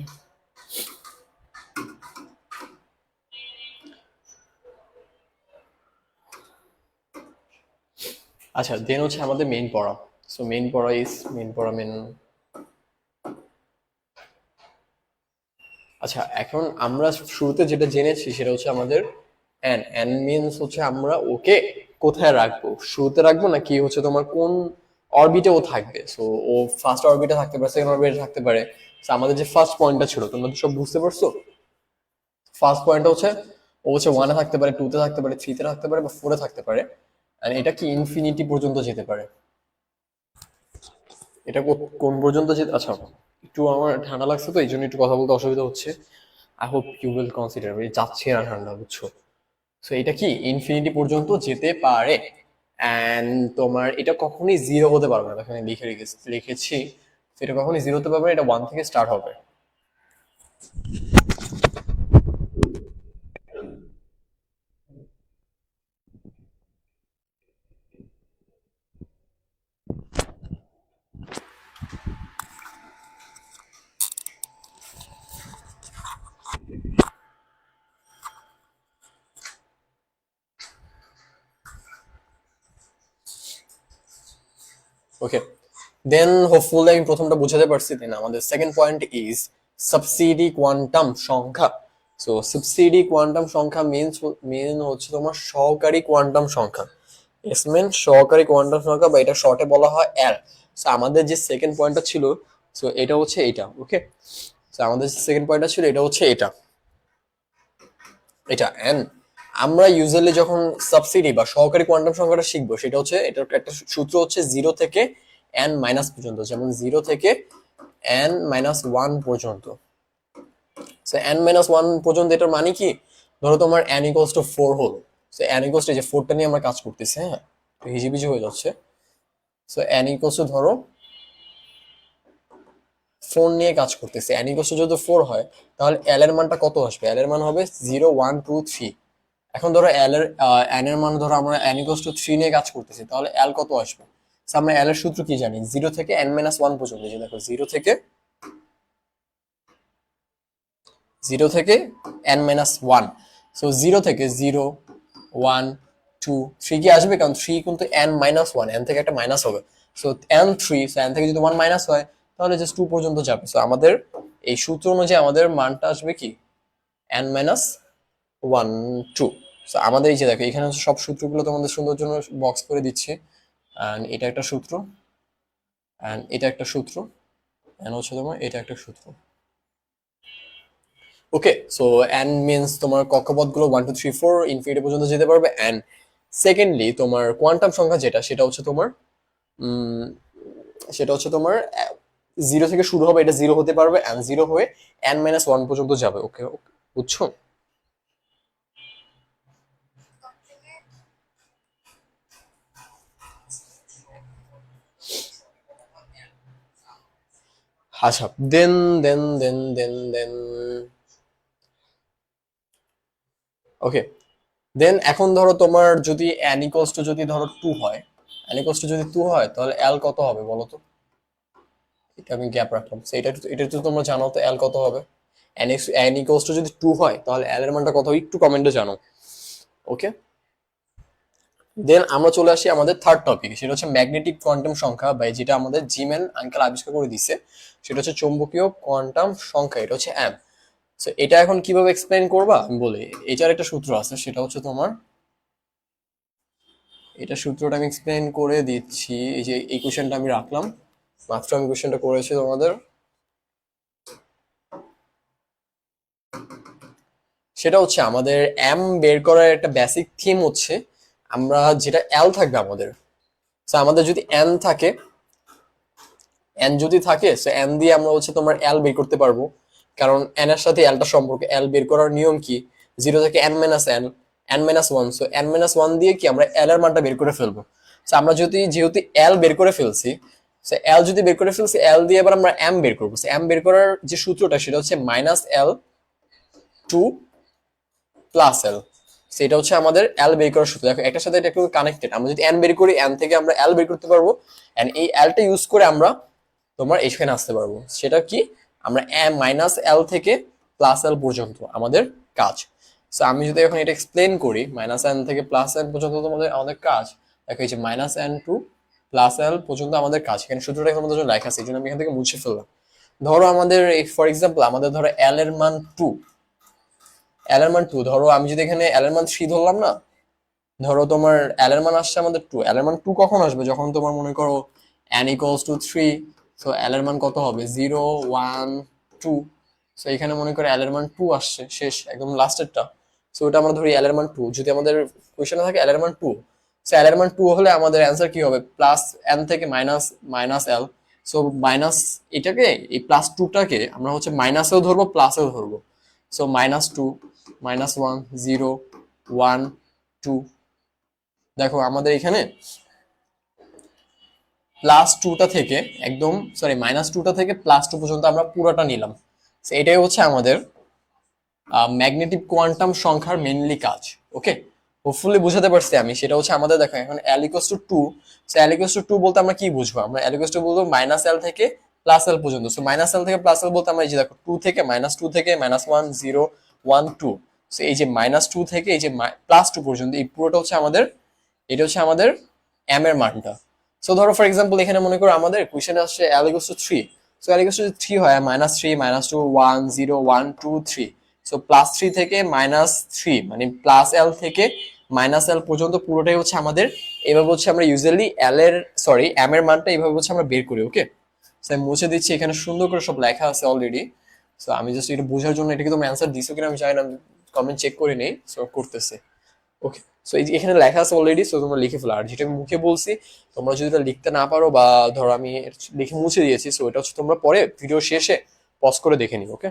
আচ্ছা দেন হচ্ছে আমাদের মেইন পড়া। সো মেইন পড়া ইজ মেইন পড়া মেন। আচ্ছা এখন আমরা শুরুতে যেটা জেনেছি সেটা হচ্ছে আমাদের এন এন মিনস হচ্ছে আমরা ওকে কোথায় রাখবো, শুরুতে রাখবো নাকি হচ্ছে তোমার কোন অরবিটে ও থাকবে। সো ও ফার্স্ট অরবিটে থাকতে পারে, সেকেন্ড অরবিটে থাকতে পারে। So আমাদের যে ফার্স্ট পয়েন্টটা ছিল, তোমরা তো সব বুঝতে পারছো। ফার্স্ট পয়েন্টটা হচ্ছে ও হচ্ছে ওয়ানে থাকতে পারে, টুতে থাকতে পারে, থ্রিতে থাকতে পারে, বা ফোরে থাকতে পারে। আর এটা কি ইনফিনিটি পর্যন্ত যেতে পারে। এটা কোন পর্যন্ত যেতে, আচ্ছা একটু আমার ঠান্ডা লাগছে তো এই জন্য একটু কথা বলতে অসুবিধা হচ্ছে। I hope you will consider, যাচ্ছে না ঠান্ডা, বুঝছো। সো এটা কি ইনফিনিটি পর্যন্ত যেতে পারে। অ্যান্ড তোমার এটা কখনোই জিরো হতে পারবে না, এখানে লিখেছি। তো এটা কখনোই জিরো হতে পারবে না, এটা ওয়ান থেকে স্টার্ট হবে। ওকে, দেন হোপফুলি আমি প্রথমটা বুঝাতে পারছি। দেন আমাদের second point is subsidy quantum সংখ্যা। সো সাবসিডি কোয়ান্টাম সংখ্যা মেন হচ্ছে তোমার সহকারী কোয়ান্টাম সংখ্যা। এস মেন সহকারী কোয়ান্টাম সংখ্যা, বা এটা শর্টে বলা হয় এল। সো আমাদের যে সেকেন্ড পয়েন্টটা ছিল, সো এটা হচ্ছে এটা। ওকে, সো আমাদের যে সেকেন্ড পয়েন্টটা ছিল এটা হচ্ছে এটা। এটা এন্ড আমরা ইউজুয়ালি যখন সাবসিডি বা সহকারী কোয়ান্টাম সংখ্যাটা শিখবো, সেটা হচ্ছে এটার একটা সূত্র হচ্ছে জিরো থেকে এন মাইনাস পর্যন্ত। যেমন জিরো থেকে এন মাইনাস ওয়ান পর্যন্ত। এন মাইনাস ওয়ান পর্যন্ত এটার মানে কি, ধরো তোমার এন ইকোয়ালস টু ফোর হল। এন ইকোয়ালস টু, যে ফোরটা নিয়ে আমরা কাজ করতেছি, হ্যাঁ একটু হিজিবিজি হয়ে যাচ্ছে। এন ইকোয়ালস টু ধরো ফোর নিয়ে কাজ করতেছি, এন ইকোয়ালস টু যদি ফোর হয়, তাহলে এল এর মানটা কত আসবে? এল এর মান হবে জিরো ওয়ান টু থ্রি। এখন ধরো এল এর এন এর মান, ধরো আমরা এন ইকোয়ালস টু থ্রি নিয়ে কাজ করতেছি, তাহলে এল কত আসবে? আমরা এল এর সূত্র কি জানি? জিরো থেকে এন মাইনাস ওয়ান পর্যন্ত। যে দেখো জিরো থেকে N minus one. So zero থেকে জিরো, ওয়ান, টু, থ্রি কি আসবে? কারণ থ্রি কিন্তু এন মাইনাস ওয়ান, এন থেকে একটা মাইনাস হবে। So N three, so N থেকে যদি ওয়ান মাইনাস হয়, তাহলে জাস্ট টু পর্যন্ত যাবে। সো আমাদের এই সূত্র অনুযায়ী আমাদের মানটা আসবে কি? N minus one, two. So আমাদের এই যে দেখো, এখানে সব সূত্রগুলো তোমাদের সুন্দর জন্য বক্স করে দিচ্ছি। অ্যান্ড এটা একটা সূত্র, অ্যান্ড এটা একটা সূত্র, অ্যান্ড হচ্ছে তোমার এটা একটা সূত্র। ওকে, সো এন মিনস তোমার কক্ষপথগুলো one two three four infinity পর্যন্ত যেতে পারবে। অ্যান্ড সেকেন্ডলি তোমার কোয়ান্টাম সংখ্যা যেটা, সেটা হচ্ছে তোমার সেটা হচ্ছে তোমার জিরো থেকে শুরু হবে, এটা জিরো হতে পারবে, অ্যান্ড জিরো হয়ে এন মাইনাস ওয়ান পর্যন্ত যাবে। ওকে, বুঝছো? আচ্ছা, দেন দেন দেন দেন দেন ওকে, দেন এখন ধরো তোমার যদি n ইকুয়ালস টু যদি ধরো টু হয়, n ইকুয়ালস টু যদি টু হয়, তাহলে l কত হবে বলো তো? এটা আমি গ্যাপ রাখলাম। এটা তো তোমরা জানো, তো l কত হবে? n ইকুয়ালস টু যদি টু হয়, তাহলে l এর মানটা কত হবে একটু কমেন্টে জানো। ওকে, দেন আমরা চলে আসি আমাদের থার্ড টপিক। সেটা হচ্ছে ম্যাগনেটিক কোয়ান্টাম সংখ্যা, বা যেটা আমাদের জিম্যান আঙ্কেল আবিষ্কার করে দিছে। সেটা হচ্ছে চৌম্বকীয় কোয়ান্টাম সংখ্যা, এটা হচ্ছে এম। সো এটা এখন কিভাবে এক্সপ্লেইন করবা আমি বলি। এটার একটা সূত্র আছে, সেটা হচ্ছে তোমার, এটা সূত্রটা আমি এক্সপ্লেইন করে দিচ্ছি। এই যে এই কোশ্চেনটা আমি রাখলাম, মাত্র আমি কোশ্চেনটা করেছি তোমাদের। সেটা হচ্ছে আমাদের এম বের করার একটা বেসিক থিম হচ্ছে, আমরা যেটা এল থাকবে আমাদের, আমাদের যদি এন থাকে, এন যদি থাকে, সো এন দিয়ে আমরা হচ্ছে তোমার এল বের করতে পারবো। কারণ এন এর সাথে এলটা সম্পর্ক। এল বের করার নিয়ম কি? জিরো থেকে N minus N, N minus one. So N minus one দিয়ে কি আমরা এল এর মানটা বের করে ফেলবো। সো আমরা যেহেতু এল বের করে ফেলছি, সো এল যদি বের করে ফেলছি, এল দিয়ে এবার আমরা এম বের করবো। এম বের করার যে সূত্রটা, সেটা হচ্ছে minus L two plus L. সেটা হচ্ছে আমাদের এল বের করার সূত্র। দেখো একটার সাথে এটা একটু কানেক্টেড। আমরা যদি এন বের করি, এন থেকে আমরা এল বের করতে পারবো, এন্ড এই এলটা ইউজ করে আমরা তোমার এইখানে আসতে পারবো। সেটা কি? আমরা মাইনাস এল থেকে প্লাস এল পর্যন্ত আমাদের কাজ। সো আমি যদি এখন এটা এক্সপ্লেন করি, মাইনাস এন থেকে প্লাস এন পর্যন্ত আমাদের কাজ। দেখো এই যে minus N two plus L পর্যন্ত আমাদের কাজ। এখানে সূত্রটা এখন আমাদের জন্য লেখা আছে, এই জন্য আমি এখান থেকে মুছে ফেললাম। ধরো আমাদের ফর এক্সাম্পল, আমাদের ধরো এল এর মান টু, এল এর মান টু। ধরো আমি যদি এখানে এল এর মান থ্রি ধরলাম না, ধরো তোমার এল এর মান আসছে আমাদের টু। এল এর মান টু কখন আসবে? যখন তোমার মনে করো n equals to 3, so l এর মান কত হবে 0 1 2। সো এখানে মনে করে l এর মান 2 আসছে, শেষ একদম লাস্টেরটা। সো এটা আমরা ধরি l এর মান 2, যদি আমাদের কোশ্চেনে থাকে l এর মান 2, সো l এর মান 2 হলে আমাদের অ্যান্সার কি হবে প্লাস n থেকে minus minus l। So minus এটাকে, এই প্লাস 2টাকে আমরা হচ্ছে মাইনাসেও ধরবো প্লাসেও ধরবো। So minus 2 minus 1 0 1 2। দেখো আমাদের এখানে +2টা থেকে একদম সরি -2টা থেকে +2 পর্যন্ত আমরা পুরোটা নিলাম। So, এটাই হচ্ছে আমাদের ম্যাগনেটিক কোয়ান্টাম সংখ্যার মেইনলি কাজ। ওকে, হোপফুলি বুঝাতে পারছি আমি। সেটা হচ্ছে আমাদের দেখো এখন l = 2, সো l = 2 বলতে আমরা কি বুঝবো, আমরা l = 2 বলবো -l থেকে +l পর্যন্ত। সো -l থেকে +l বলতে আমরা এই যে দেখো 2 থেকে -2 থেকে -1 0 1 2। সো এই যে -2 থেকে এই যে +2 পর্যন্ত এই পুরোটা হচ্ছে আমাদের, এটা হচ্ছে আমাদের m এর মানটা। সো ধরো ফর এক্সাম্পল এখানে মনে করো আমাদের কোশ্চেনে আসছে l = 3। সো l = 3 হয় -3 -2 1 0 1 2 3। সো +3 থেকে -3 মানে +l থেকে -l পর্যন্ত পুরোটাই হচ্ছে আমাদের। এভাবে হচ্ছে আমরা ইউজুয়ালি l এর সরি m এর মানটা এইভাবে হচ্ছে আমরা বের করি। ওকে, সো আমি মুছে দিচ্ছি, এখানে সুন্দর করে সব লেখা আছে অলরেডি। সো আমি জাস্ট এটা বোঝার জন্য, এটা কি তোমরা অ্যান্সার দিছো কিনা আমি জানি না, কমেন্ট চেক করে নেই। সো করতেছে। ওকে, সো এই যে এখানে লেখা আছে অলরেডি, সো তোমরা লিখে ফেলো। আর যেটা আমি মুখে বলছি তোমরা যদি এটা লিখতে না পারো বা ধরো আমি লিখে মুছে দিয়েছি, সো এটা হচ্ছে তোমরা পরে ভিডিও শেষে পজ করে দেখে নিও। ওকে,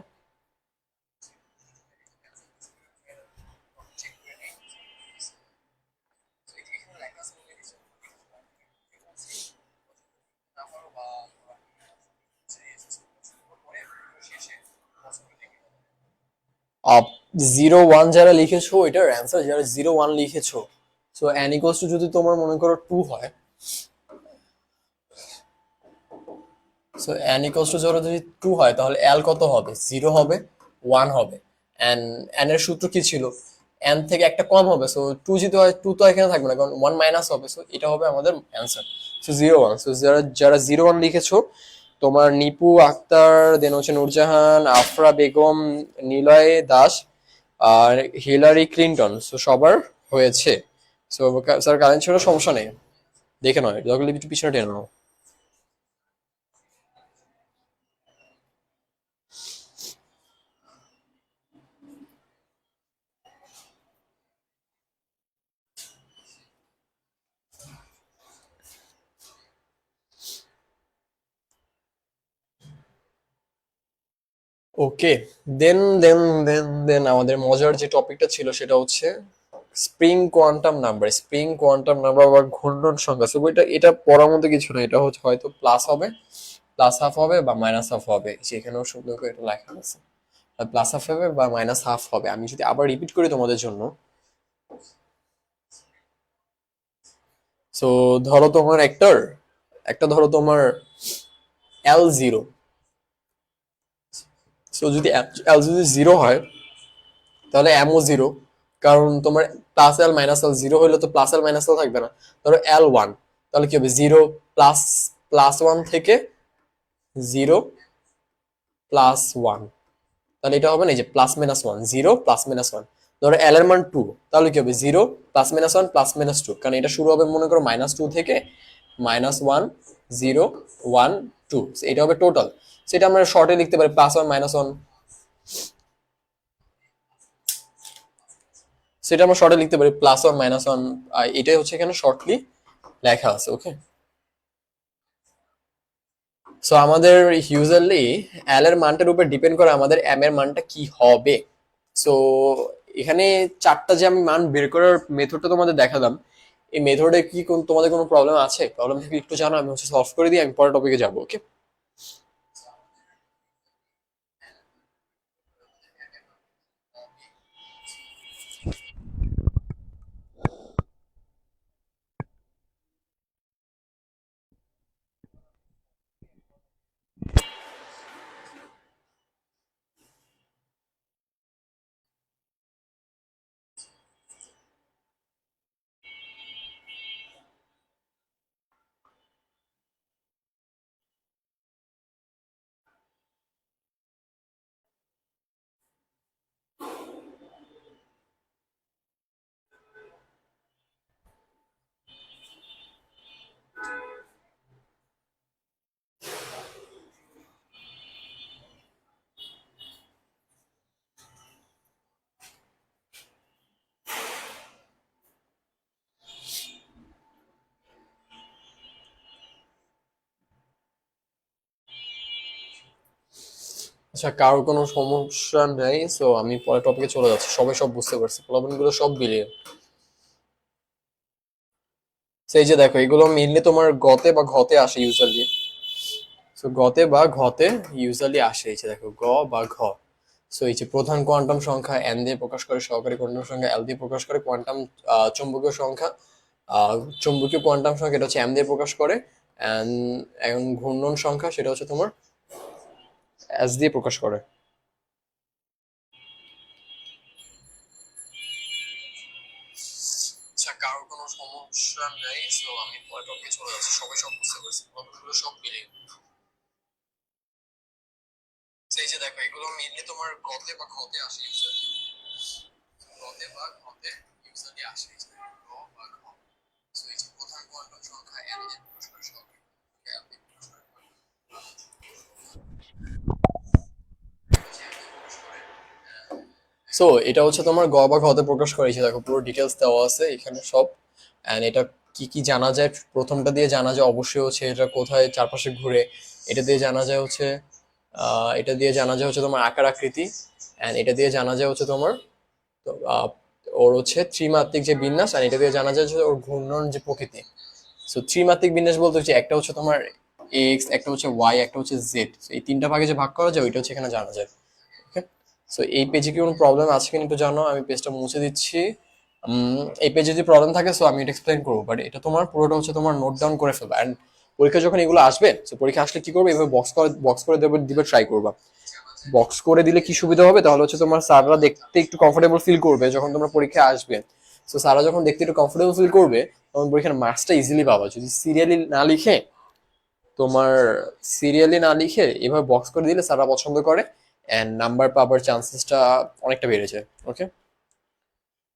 আপ 0 1 যারা লিখেছো এটার অ্যান্সার, যারা 0 1 লিখেছো, সো n = যদি তোমার মনে করো 2 হয়, সো n = ধরো যদি 2 হয় তাহলে l কত হবে 0 হবে 1 হবে। এন্ড n এর সূত্র কি ছিল, n থেকে একটা কম হবে। সো 2 যদি হয় 2 তো এখানে থাকবে না, কারণ 1 মাইনাস হবে। সো এটা হবে আমাদের অ্যান্সার। সো 0 1। সো যারা যারা 0 1 লিখেছো, তোমার নিপু আক্তার, দেন হচ্ছে নূরজাহান, আফরা বেগম, নিলয় দাস আর হিলারি ক্লিন্টন, সো সবার হয়েছে। সো স্যার কারেন্ট ছিল, সমস্যা নেই, দেখে নয় দরকার হলে একটু পিছনে টেনে নাও। ওকে, দেন দেন দেন দেন আমাদের মজার যে টপিকটা ছিল সেটা হচ্ছে spring quantum number. Spring quantum number বা ঘূর্ণন সংখ্যা। সো এটা পড়ার মধ্যে কিছু না, এটা হচ্ছে হয়তো প্লাস হবে, প্লাস হাফ হবে বা মাইনাস হাফ হবে, সেখানেও সুন্দর করে এটা লেখা আছে। প্লাস হাফ হবে বা মাইনাস হাফ হবে। আমি যদি আবার রিপিট করি তোমাদের জন্য, সো ধরো তোমার একটা ধরো তোমার l0। সো যদি l যদি 0 হয় তাহলে এমও 0, কারণ তোমার +l -l 0 হইলে তো +l -l থাকবে না। ধরো l1, তাহলে কি হবে 0 প্লাস +1 থেকে 0 +1, তাহলে এটা হবে না, এই যে +-1 0 +-1। ধরো l এর মান 2, তাহলে কি হবে 0 +-1 +-2, কারণ এটা শুরু হবে মনে করো -2 থেকে -1 0 1 2, এটা হবে টোটাল। সেটা আমরা শর্টে লিখতে পারি +1 -1। সেটা আমরা শর্টে লিখতে পারি +1 -1, এটাই হচ্ছে এখানে শর্টলি লেখা আছে। ওকে, সো আমাদের ইউজুয়ালি এল এর মানটার উপর ডিপেন্ড করে আমাদের এম এর মানটা কি হবে। সো এখানে চারটা যে আমি মান বের করার মেথডটা তোমাদের দেখালাম, এই মেথডে কি তোমাদের কোনো প্রবলেম আছে? প্রবলেম থাকলে একটু জানো, আমি হচ্ছে সলভ করে দিই, আমি পরের টপিকে যাবো। ওকে। আচ্ছা, কারোর কোনো সমস্যা নেই, সো আমি পরের টপিকে চলে যাচ্ছি। সবাই সব বুঝতে পারছে, প্রবলেমগুলো সব বিলিয়ে। সেই যে দেখো, এগুলো মেইনলি তোমার গতে বা ঘতে আসে ইউজুয়ালি। সো গতে বা ঘতে ইউজুয়ালি আসে। এই যে দেখো, গ বা ঘ। সো এই যে প্রধান কোয়ান্টাম সংখ্যা এন দিয়ে প্রকাশ করে, সহকারী কোয়ান্টাম সংখ্যা এল দিয়ে প্রকাশ করে, কোয়ান্টাম চুম্বকীয় সংখ্যা চুম্বকীয় কোয়ান্টাম সংখ্যা এটা হচ্ছে এম দিয়ে প্রকাশ করে, এন্ড এখন ঘূর্ণন সংখ্যা সেটা হচ্ছে তোমার এস দিয়ে প্রকাশ করে। আচ্ছা, কারোর কোনো সমস্যা নেই, সো আমি পরের টপিকে চলে যাচ্ছি। সবাই সব বুঝতে পারছে, প্রবলেমগুলো সব মিলিয়ে। সেই যে দেখো, এগুলো মেইনলি তোমার গতে বা ঘতে আসে ইউজুয়ালি। গতে বা ঘতে ইউজুয়ালি আসে। এই যে গ বা ঘ। সো এই যে প্রধান কোয়ান্টাম সংখ্যা এন দিয়ে প্রকাশ করে, সহকারী এল দিয়ে প্রকাশ করে, সো এটা হচ্ছে তোমার গ বা ঘতে প্রকাশ করে। এই যে দেখো, পুরো ডিটেলস দেওয়া আছে এখানে সব। এন্ড এটা কি কি জানা যায়, প্রথমটা দিয়ে জানা যায় অবশ্যই হচ্ছে এটা কোথায় চারপাশে ঘুরে। এটা দিয়ে জানা যায় হচ্ছে এটা দিয়ে জানা যায় হচ্ছে তোমার আকার আকৃতি। এন্ড এটা দিয়ে জানা যায় হচ্ছে তোমার তো, ওর হচ্ছে ত্রিমাত্রিক যে বিন্যাস। আর এটা দিয়ে জানা যায় হচ্ছে ওর ঘূর্ণন যে প্রকৃতি। সো ত্রিমাত্রিক বিন্যাস বলতে হচ্ছে একটা হচ্ছে তোমার এক্স, একটা হচ্ছে ওয়াই, একটা হচ্ছে জেড। এই তিনটা ভাগে যে ভাগ করা যায় ওইটা হচ্ছে এখানে জানা যায়। ওকে। সো এই পেজে কি কোনো প্রবলেম আছে কিনা একটু জানো, আমি পেজটা মুছে দিচ্ছি। এই পেজে যদি প্রবলেম থাকে সো আমি এটা এক্সপ্লেন করবো, বাট এটা তোমার পুরোটা হচ্ছে তোমার নোট ডাউন করে ফেলবে। অ্যান্ড পরীক্ষা যখন এগুলো আসবে, সো পরীক্ষা আসলে কি করবে, এভাবে বক্স করে দেবে, দিবে ট্রাই করবা। বক্স করে দিলে কি সুবিধা হবে, তাহলে হচ্ছে তোমার স্যাররা দেখতে একটু কমফোর্টেবল ফিল করবে যখন তোমরা পরীক্ষা আসবে। সো স্যাররা যখন দেখতে একটু কমফোর্টেবল ফিল করবে, তখন পরীক্ষার মার্কসটা ইজিলি পাবা। যদি সিরিয়ালি না লিখে তোমার সিরিয়ালি না লিখে এভাবে বক্স করে দিলে স্যাররা পছন্দ করে, এন্ড নাম্বার পাবার চান্সেসটা অনেকটা বেড়ে যায়। ওকে।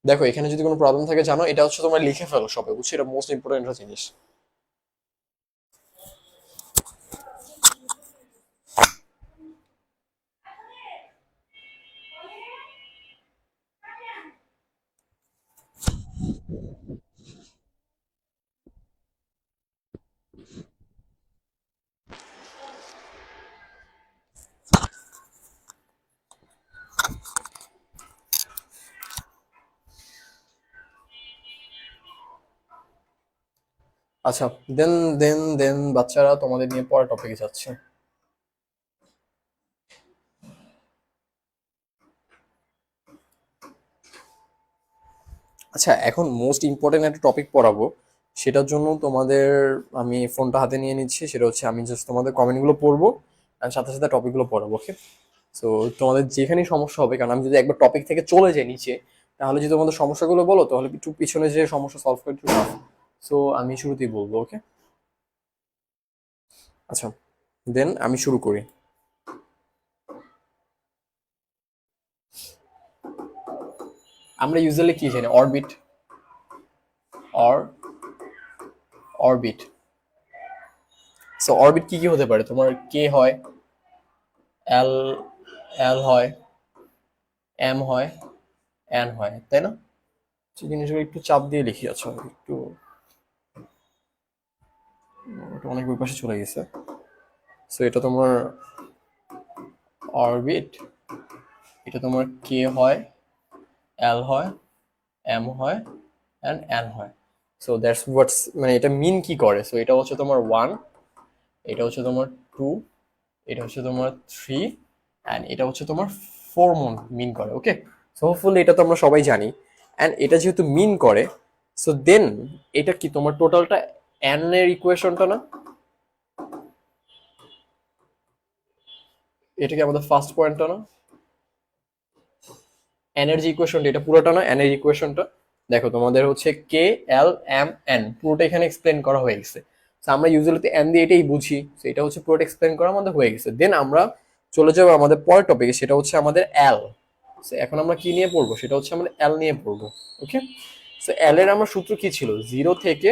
দেখো, এখানে যদি কোনো প্রবলেম থাকে জানো, এটা হচ্ছে তোমার লিখে ফেলো সবাই, বুঝছো? এটা মোস্ট ইম্পর্টেন্ট একটা জিনিস। আচ্ছা, দেন দেন দেন বাচ্চারা, তোমাদের নিয়ে পরের টপিকে যাচ্ছে। আচ্ছা, এখন মোস্ট ইম্পর্টেন্ট একটা টপিক পড়াবো। সেটার জন্য তোমাদের আমি ফোনটা হাতে নিয়ে নিচ্ছি। সেটা হচ্ছে আমি জাস্ট তোমাদের কমেন্টগুলো পড়বো আর সাথে সাথে টপিকগুলো পড়াবো। ওকে। সো তোমাদের যেখানেই সমস্যা হবে, কারণ আমি যদি একবার টপিক থেকে চলে যাই নিচে, তাহলে যদি তোমাদের সমস্যাগুলো বলো তাহলে একটু পিছনে যে সমস্যা সলভ করে একটু tough। সো আমি শুরুতেই বলবো। ওকে। আচ্ছা, দেন আমি শুরু করি। আমরা ইউজুয়ালি কি জানি, orbit. Or orbit. So orbit কি কি হতে পারে, তোমার কে হয়, এল এল হয়, এম হয়, এন হয়, তাই না? সেই জিনিসগুলো একটু চাপ দিয়ে লিখি। আচ্ছা, একটু ওটা অনেক ওই পাশে চলে গেছে। সো এটা তোমার অরবিট, এটা তোমার কে হয়, এল হয়, এম হয়, অ্যান্ড এন হয়। সো দ্যাটস হোয়াটস, মানে এটা মিন কি করে। সো এটা হচ্ছে তোমার ওয়ান, এটা হচ্ছে তোমার টু, এটা হচ্ছে তোমার থ্রি, অ্যান্ড এটা হচ্ছে তোমার ফোর মিন করে। ওকে। সো হোপফুলি এটা তো আমরা সবাই জানি। অ্যান্ড এটা যেহেতু মিন করে, সো দেন এটা কি তোমার টোটালটা এন এর ইকুয়েশনটা না? এটা কি আমাদের ফার্স্ট পয়েন্টটা না? এনার্জি ইকুয়েশনটা এটা পুরোটা না, এনার্জি ইকুয়েশনটা। দেখো, তোমাদের হচ্ছে কে এল এম এন পুরোটা এখানে এক্সপ্লেন করা হয়ে গেছে। তো আমরা ইউজুয়ালি এন দিয়ে এটাই বুঝি। তো এটা হচ্ছে পুরোটা এক্সপ্লেন করা আমাদের হয়ে গেছে। দেন আমরা চলে যাবো আমাদের পরের টপিকে, সেটা হচ্ছে আমাদের এল। এখন আমরা কি নিয়ে পড়বো, সেটা হচ্ছে আমরা এল নিয়ে পড়বো। ওকে। সো এল এর আমার সূত্র কি ছিল, জিরো থেকে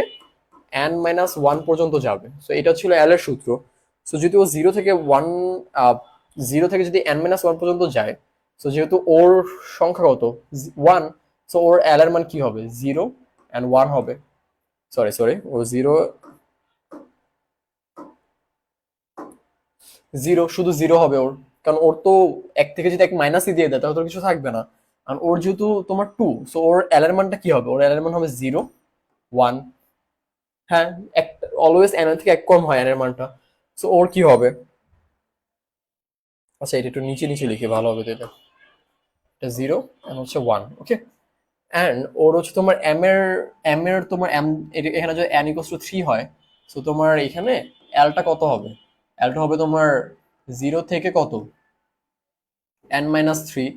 এন মাইনাস ওয়ান পর্যন্ত যাবে। সো এটা ছিল এল এর সূত্র। সো যদি ও জিরো থেকে ওয়ান, জিরো থেকে যদি এন মাইনাস ওয়ান পর্যন্ত যায়, সো যেহেতু ওর সংখ্যা কত, ওয়ান, সো ওর এল এর মান কি হবে, জিরো অ্যান্ড ওয়ান হবে। সরি সরি, ও জিরো, জিরো শুধু জিরো হবে ওর। কারণ ওর তো এক থেকে যদি এক মাইনাসই দিয়ে দেয় তাহলে তো কিছু থাকবে না। কারণ ওর যেহেতু তোমার 2, সো ওর এল এর মানটা কি হবে? ওর এল এর মান হবে 0, 1। হ্যাঁ, এক অলওয়েজ এন এর থেকে এক কম হয় এন এর মানটা। সো ওর কি হবে? আচ্ছা, এটা একটু নিচে নিচে লিখে ভালো হবে তো। এটা 0 এন্ড হচ্ছে 1, ওকে। এন্ড ওর হচ্ছে তোমার এম এর তোমার এম, এখানে যদি এন ইকুয়ালস টু 3 হয়, সো তোমার এখানে এলটা কত হবে? এলটা হবে তোমার 0 থেকে কত? n-3,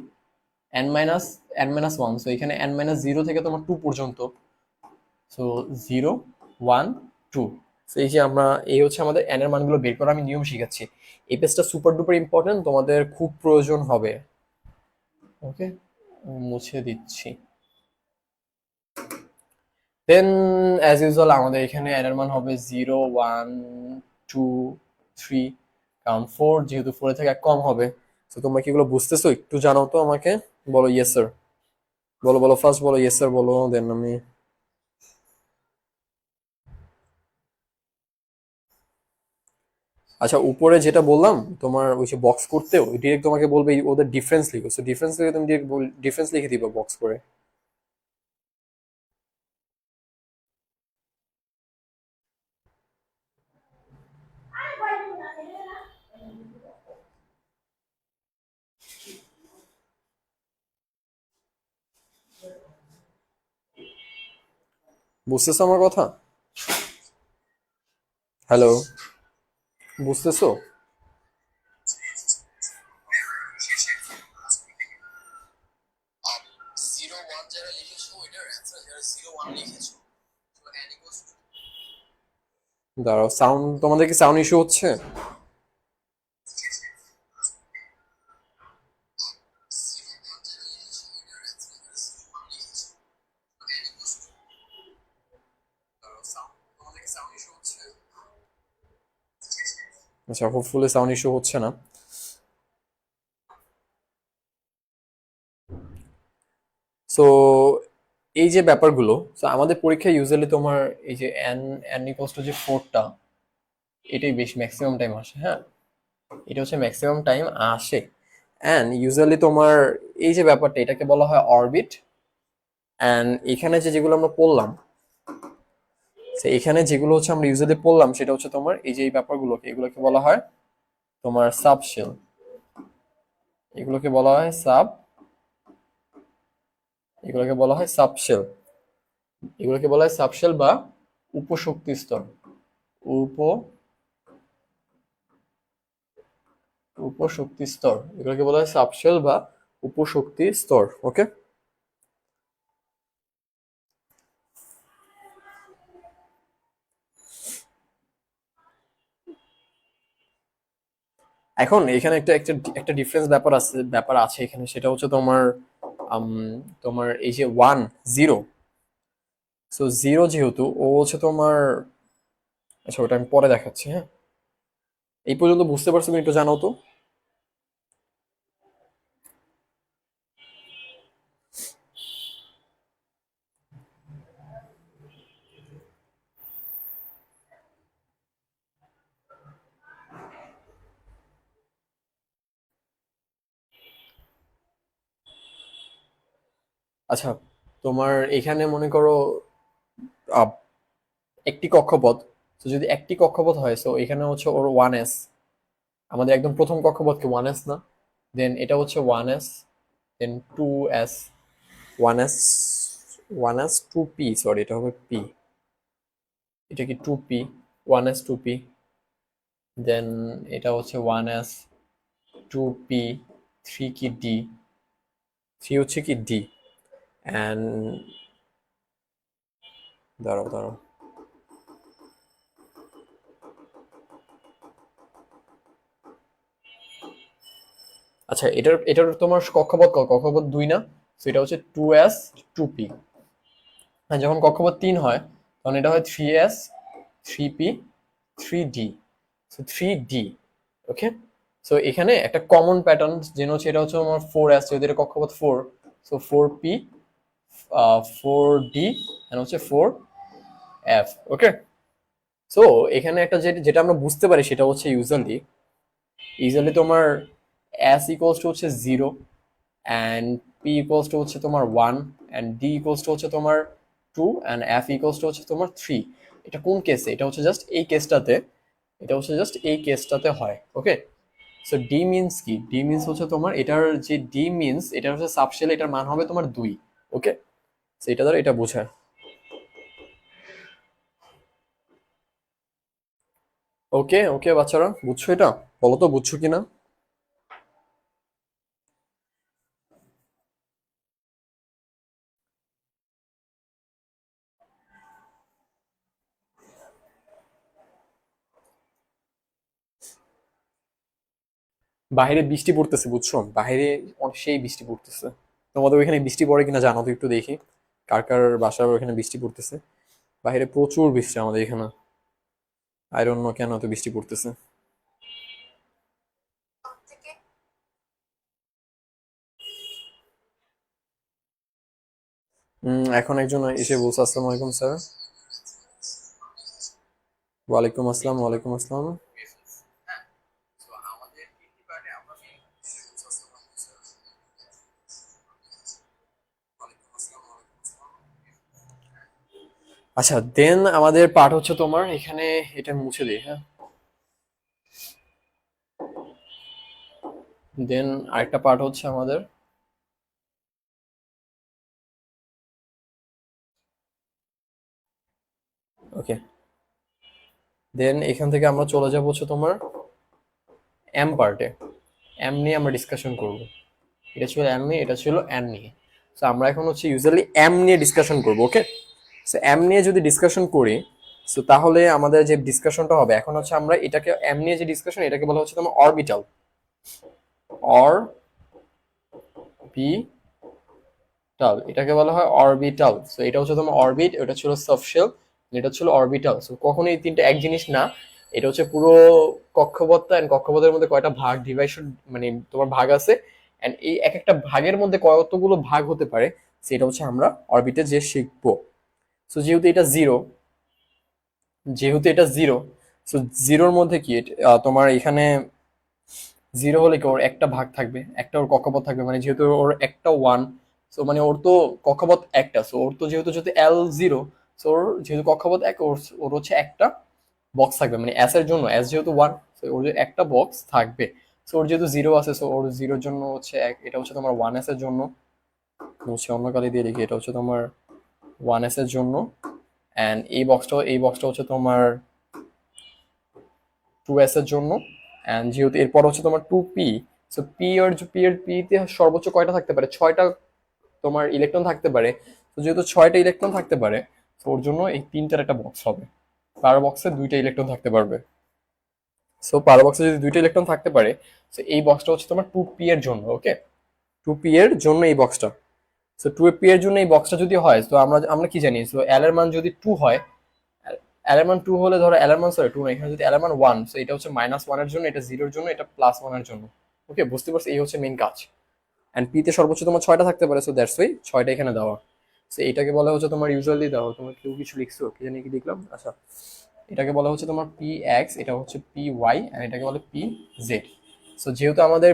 n-1, সো এখানে n-0 থেকে তোমার 2 পর্যন্ত। সো 0, 1, 2। সো এই যে আমরা, এই হচ্ছে আমাদের n এর মানগুলো বের করা, আমি নিয়ম শিখাচ্ছি। এই পেজটা সুপার ডুপার ইম্পর্টেন্ট, তোমাদের খুব প্রয়োজন হবে। ওকে, মুছে দিচ্ছি। দেন অ্যাজ ইউজুয়াল আমাদের এখানে n এর মান হবে 0, 1, 2, 3, কারণ 4 যেহেতু 4 থেকে এক কম হবে। তো তোমরা কি এগুলো বুঝতেছো? একটু জানাও তো আমাকে, বলো ইয়েস স্যার, বলো বলো, ফার্স্ট বলো ইয়েস স্যার বলো, দেন আমি। আচ্ছা, উপরে যেটা বললাম তোমার ওই যে বক্স করতে, ওই ডিরেক্ট তোমাকে বলবে ওদের ডিফারেন্স লিখো, সো ডিফারেন্স লিখে তুমি ডিরেক্ট ডিফারেন্স লিখে দিবা বক্স করে। বুঝতেছো আমার কথা? হ্যালো, বুঝতেছো? দাঁড়াও, সাউন্ড, তোমাদের কি সাউন্ড ইস্যু হচ্ছে? আচ্ছা, হোপফুলি সাউন্ড ইস্যু হচ্ছে না। সো এই যে ব্যাপারগুলো, তো আমাদের পরীক্ষায় ইউজুয়ালি তোমার এই যে এন, এন ইকুয়ালস টু যে 4টা, এটাই বেশি ম্যাক্সিমাম টাইম আসে। হ্যাঁ, এটা হচ্ছে ম্যাক্সিমাম টাইম আসে। অ্যান্ড ইউজুয়ালি তোমার এই যে ব্যাপারটা, এটাকে বলা হয় অরবিট। অ্যান্ড এখানে যে যেগুলো আমরা পড়লাম, তো এখানে যেগুলো হচ্ছে আমরা ইউজুয়ালি পড়লাম, সেটা হচ্ছে তোমার এই যে এই ব্যাপারগুলোকে, এগুলোকে বলা হয় তোমার সাবশেল। এগুলোকে বলা হয় এগুলোকে বলা হয় সাবশেল। এগুলোকে বলা হয় সাবশেল বা উপশক্তি স্তর। উপ উপশক্তি স্তর, এগুলোকে বলা হয় সাবশেল বা উপশক্তি স্তর, ওকে। এখন এখানে একটা একটা একটা ডিফারেন্স ব্যাপার আছে এখানে, সেটা হচ্ছে তোমার আম, তোমার এই যে 1, 0, সো 0 যেহেতু ও হচ্ছে তোমার, আচ্ছা ওটা আমি পরে দেখাচ্ছি, হ্যাঁ। এই পর্যন্ত বুঝতে পারছো? তুমি একটু জানাও তো। আচ্ছা, তোমার এখানে মনে করো আহ, একটি কক্ষপথ, তো যদি একটি কক্ষপথ হয়, সো এখানে হচ্ছে ওর 1s, আমাদের একদম প্রথম কক্ষপথকে 1s না? দেন এটা হচ্ছে 1s, দেন 2s, 1s, 1s 2p, sorry এটা হবে p, এটা কি 2p, 1s 2p, দেন এটা হচ্ছে 1s 2p, 3 কি d, 3 হচ্ছে কি d, অ্যান্ড দাঁড়াও দাঁড়াও, আচ্ছা এটার এটার তোমার কক্ষপথ কক্ষপথ 2 না? তো এটা হচ্ছে 2s 2p। আর যখন কক্ষপথ 3 হয়, তখন এটা হয় 3s 3p 3d, so 3d, ওকে। সো এখানে একটা কমন প্যাটার্ন যেন হচ্ছে, এটা হচ্ছে আমার 4s, যেহেতু এটা কক্ষপথ 4, সো 4p, 4d, এন্ড হচ্ছে 4f, ওকে। সো এখানে একটা যেটা যেটা আমরা বুঝতে পারি সেটা হচ্ছে ইউজুয়ালি তোমার এস ইকুয়ালস টু হচ্ছে 0 অ্যান্ড পি ইকুয়ালস টু হচ্ছে তোমার 1 অ্যান্ড ডি ইকুয়ালস টু হচ্ছে তোমার 2 অ্যান্ড এফ ইকুয়ালস টু হচ্ছে তোমার 3। এটা কোন কেসে? এটা হচ্ছে জাস্ট এই কেসটাতে, হয়। ওকে, সো ডি মিনস কি? ডি মিনস হচ্ছে তোমার এটার যে ডি মিনস এটা হচ্ছে সাবশেল, এটার মান হবে তোমার 2। ওকে, সো এটা দ্বারা এটা বোঝায়। ওকে ওকে বাচ্চারা, বুঝছো এটা? বলো তো বুঝছো কিনা। বাইরে বৃষ্টি পড়তেছে, বুঝছো? বাইরে সেই বৃষ্টি পড়তেছে। তোমাদের ওইখানে বৃষ্টি পড়ে কিনা জানো তো, একটু দেখি কার কার বাসার ওইখানে বৃষ্টি পড়তেছে। বাইরে প্রচুর বৃষ্টি আমাদের এখানে, আই ডোন্ট নো কেন এত বৃষ্টি পড়তেছে। এখন একজন এসে বলছে আসসালামু আলাইকুম স্যার। ওয়ালাইকুম আসসালাম, ওয়ালাইকুম আসসালাম। আচ্ছা, দেন আমাদের পার্ট হচ্ছে তোমার এখানে, এটা মুছে দিই, হ্যাঁ। দেন আরেকটা পার্ট হচ্ছে আমাদের, ওকে, দেন এখান থেকে আমরা চলে যাবো হচ্ছে তোমার এম পার্টে। এম নিয়ে আমরা ডিসকাশন করব। এটা ছিল এম নিয়ে, এটা ছিল এন নিয়ে। তো আমরা এখন হচ্ছে ইউজুয়ালি এম নিয়ে ডিসকাশন করব। ওকে, সো এম নিয়ে যদি ডিসকাশন করি, সো তাহলে আমাদের যে ডিসকাশনটা হবে এখন হচ্ছে আমরা এটাকে, এম নিয়ে যে ডিসকাশন, এটাকে বলা হচ্ছে তোমার অরবিটাল। অরবিটাল, এটাকে বলা হয় অরবিটাল। সো এটা হচ্ছে তোমার অরবিট, এটা ছিল সাবশেল, এটা ছিল অরবিটাল। সো কখনো এই তিনটা এক জিনিস না। এটা হচ্ছে পুরো কক্ষপথটা, এন্ড কক্ষপথের মধ্যে কয়টা ভাগ ডিভাইশন, মানে তোমার ভাগ আছে, এন্ড এই এক একটা ভাগের মধ্যে কতগুলো ভাগ হতে পারে, সেটা হচ্ছে আমরা অরবিটে যে শিখবো। সো যেহেতু এটা জিরো, সো জিরোর মধ্যে কি তোমার এখানে জিরো হলে কি ওর একটা ভাগ থাকবে, একটা ওর কক্ষপথ থাকবে, মানে যেহেতু ওর একটা 1, সো মানে ওর তো কক্ষপথ একটা, সো ওর তো যেহেতু যদি L0, সো ওর যেহেতু কক্ষপথ এক, ওর ওর হচ্ছে একটা বক্স থাকবে, মানে এস এর জন্য, এস যেহেতু 1, সো ওর যে একটা বক্স থাকবে। সো ওর যেহেতু জিরো আছে, সো ওর জিরোর জন্য হচ্ছে এক, এটা হচ্ছে তোমার 1s এর জন্য, হচ্ছে অন্য কালি দিয়ে লিখি, এটা হচ্ছে তোমার 1s এর জন্য। অ্যান্ড এই বক্সটা হচ্ছে তোমার 2s এর জন্য। অ্যান্ড যেহেতু এরপর হচ্ছে তোমার 2p, সো পি তে সর্বোচ্চ কয়টা থাকতে পারে? 6টা তোমার ইলেকট্রন থাকতে পারে। তো যেহেতু 6টা ইলেকট্রন থাকতে পারে, তো ওর জন্য এই তিনটার একটা বক্স হবে। পার বক্সে 2টা ইলেকট্রন থাকতে পারবে। সো পার বক্সে যদি 2টা ইলেকট্রন থাকতে পারে, তো এই বক্সটা হচ্ছে তোমার 2p এর জন্য। ওকে, 2p এর জন্য এই বক্সটা। সো 2p এর জন্য এই বক্সটা যদি হয়, তো আমরা আমরা কি জানি? সো এল এর মান যদি 2 হয়, এল এর মান 2 হলে, ধরো এল এর মান, সরি 2 না, এখানে যদি এল এর মান 1, সো এটা হচ্ছে -1 এর জন্য, এটা 0 এর জন্য, এটা +1 এর জন্য। ওকে, বুঝতে পারছো? এই হচ্ছে মেইন কাজ। এন্ড পি তে সর্বোচ্চ তোমার 6টা থাকতে পারে, সো দ্যাটস ওয়াই 6টা এখানে দেওয়া। সো এটাকে বলা হচ্ছে তোমার ইউজুয়ালি দেওয়া, তোমার কেউ কিছু লিখছো কি জানি, কি লিখলাম, আচ্ছা, এটাকে বলা হচ্ছে তোমার পি এক্স, এটা হচ্ছে পি ওয়াই, এন্ড এটাকে বলে পি জেড। সো যেহেতু আমাদের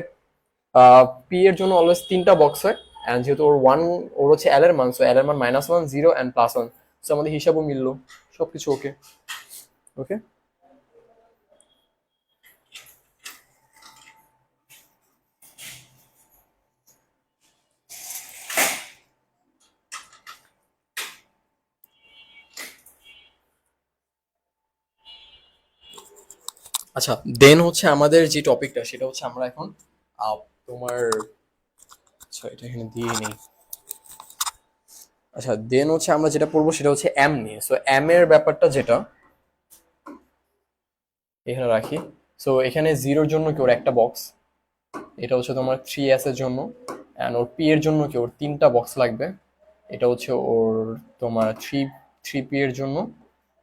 পি এর জন্য অলওয়েজ 3টা বক্স হয়, এন্ড যেহেতু ওর 1, ওর হচ্ছে এল এর মান, সো এল এর মান -1, 0 এন্ড +1। সো আমাদের হিসাবও মিললো, সবকিছু ওকে। ওকে, আচ্ছা, দেন হচ্ছে আমাদের যে টপিকটা, সেটা হচ্ছে আমরা এখন তোমার, আচ্ছা এটা এখানে দিয়ে নেই। আচ্ছা, দেন হচ্ছে আমরা যেটা পড়বো সেটা হচ্ছে এম নিয়ে। সো এম এর ব্যাপারটা যেটা এখানে রাখি, সো এখানে জিরোর জন্য কি ওর একটা বক্স, এটা হচ্ছে তোমার 3s এর জন্য। অ্যান্ড ওর পি এর জন্য কি ওর 3টা বক্স লাগবে, এটা হচ্ছে ওর তোমার থ্রি পি এর জন্য।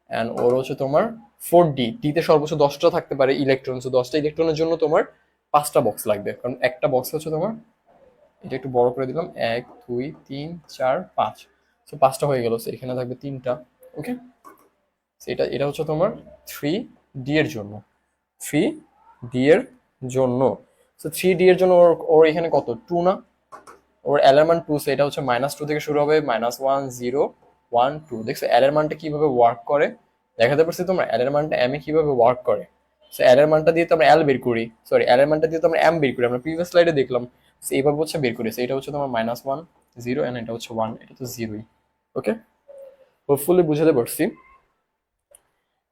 অ্যান্ড ওর হচ্ছে তোমার 4d, তে সর্বোচ্চ 10টা থাকতে পারে ইলেকট্রন, সো 10টা ইলেকট্রনের জন্য তোমার 5টা বক্স লাগবে, কারণ একটা বক্স হচ্ছে তোমার, এটা একটু বড় করে দিলাম, 1 2 3 4 5, সো 5টা হয়ে গেল, সো এখানে থাকবে 3টা। ওকে, এটা হচ্ছে তোমার 3d এর জন্য, 3d এর জন্য। সো 3D এর জন্য ওর ওর এখানে কত 2 না, ওর এল এর মান 2, সো এটা হচ্ছে -2 থেকে শুরু হবে, -1 0 1 2। দেখছো এল এর মানটা কিভাবে ওয়ার্ক করে, দেখাতে পারছি তোমরা এল এর মানটা এম এ কিভাবে ওয়ার্ক করে। সো এল এর মানটা দিয়ে তো আমরা এল বের করি, সরি এল এর মানটা দিয়ে তো আমরা এম বের করি, আমরা প্রিভিয়াস স্লাইডে দেখলাম। সো এইভাবে হচ্ছে বের করি। সো এটা হচ্ছে তোমার -1 0 এন্ড এটা হচ্ছে 1, এটা তো 0ই। ওকে, হোপফুলি বুঝাতে পারছি।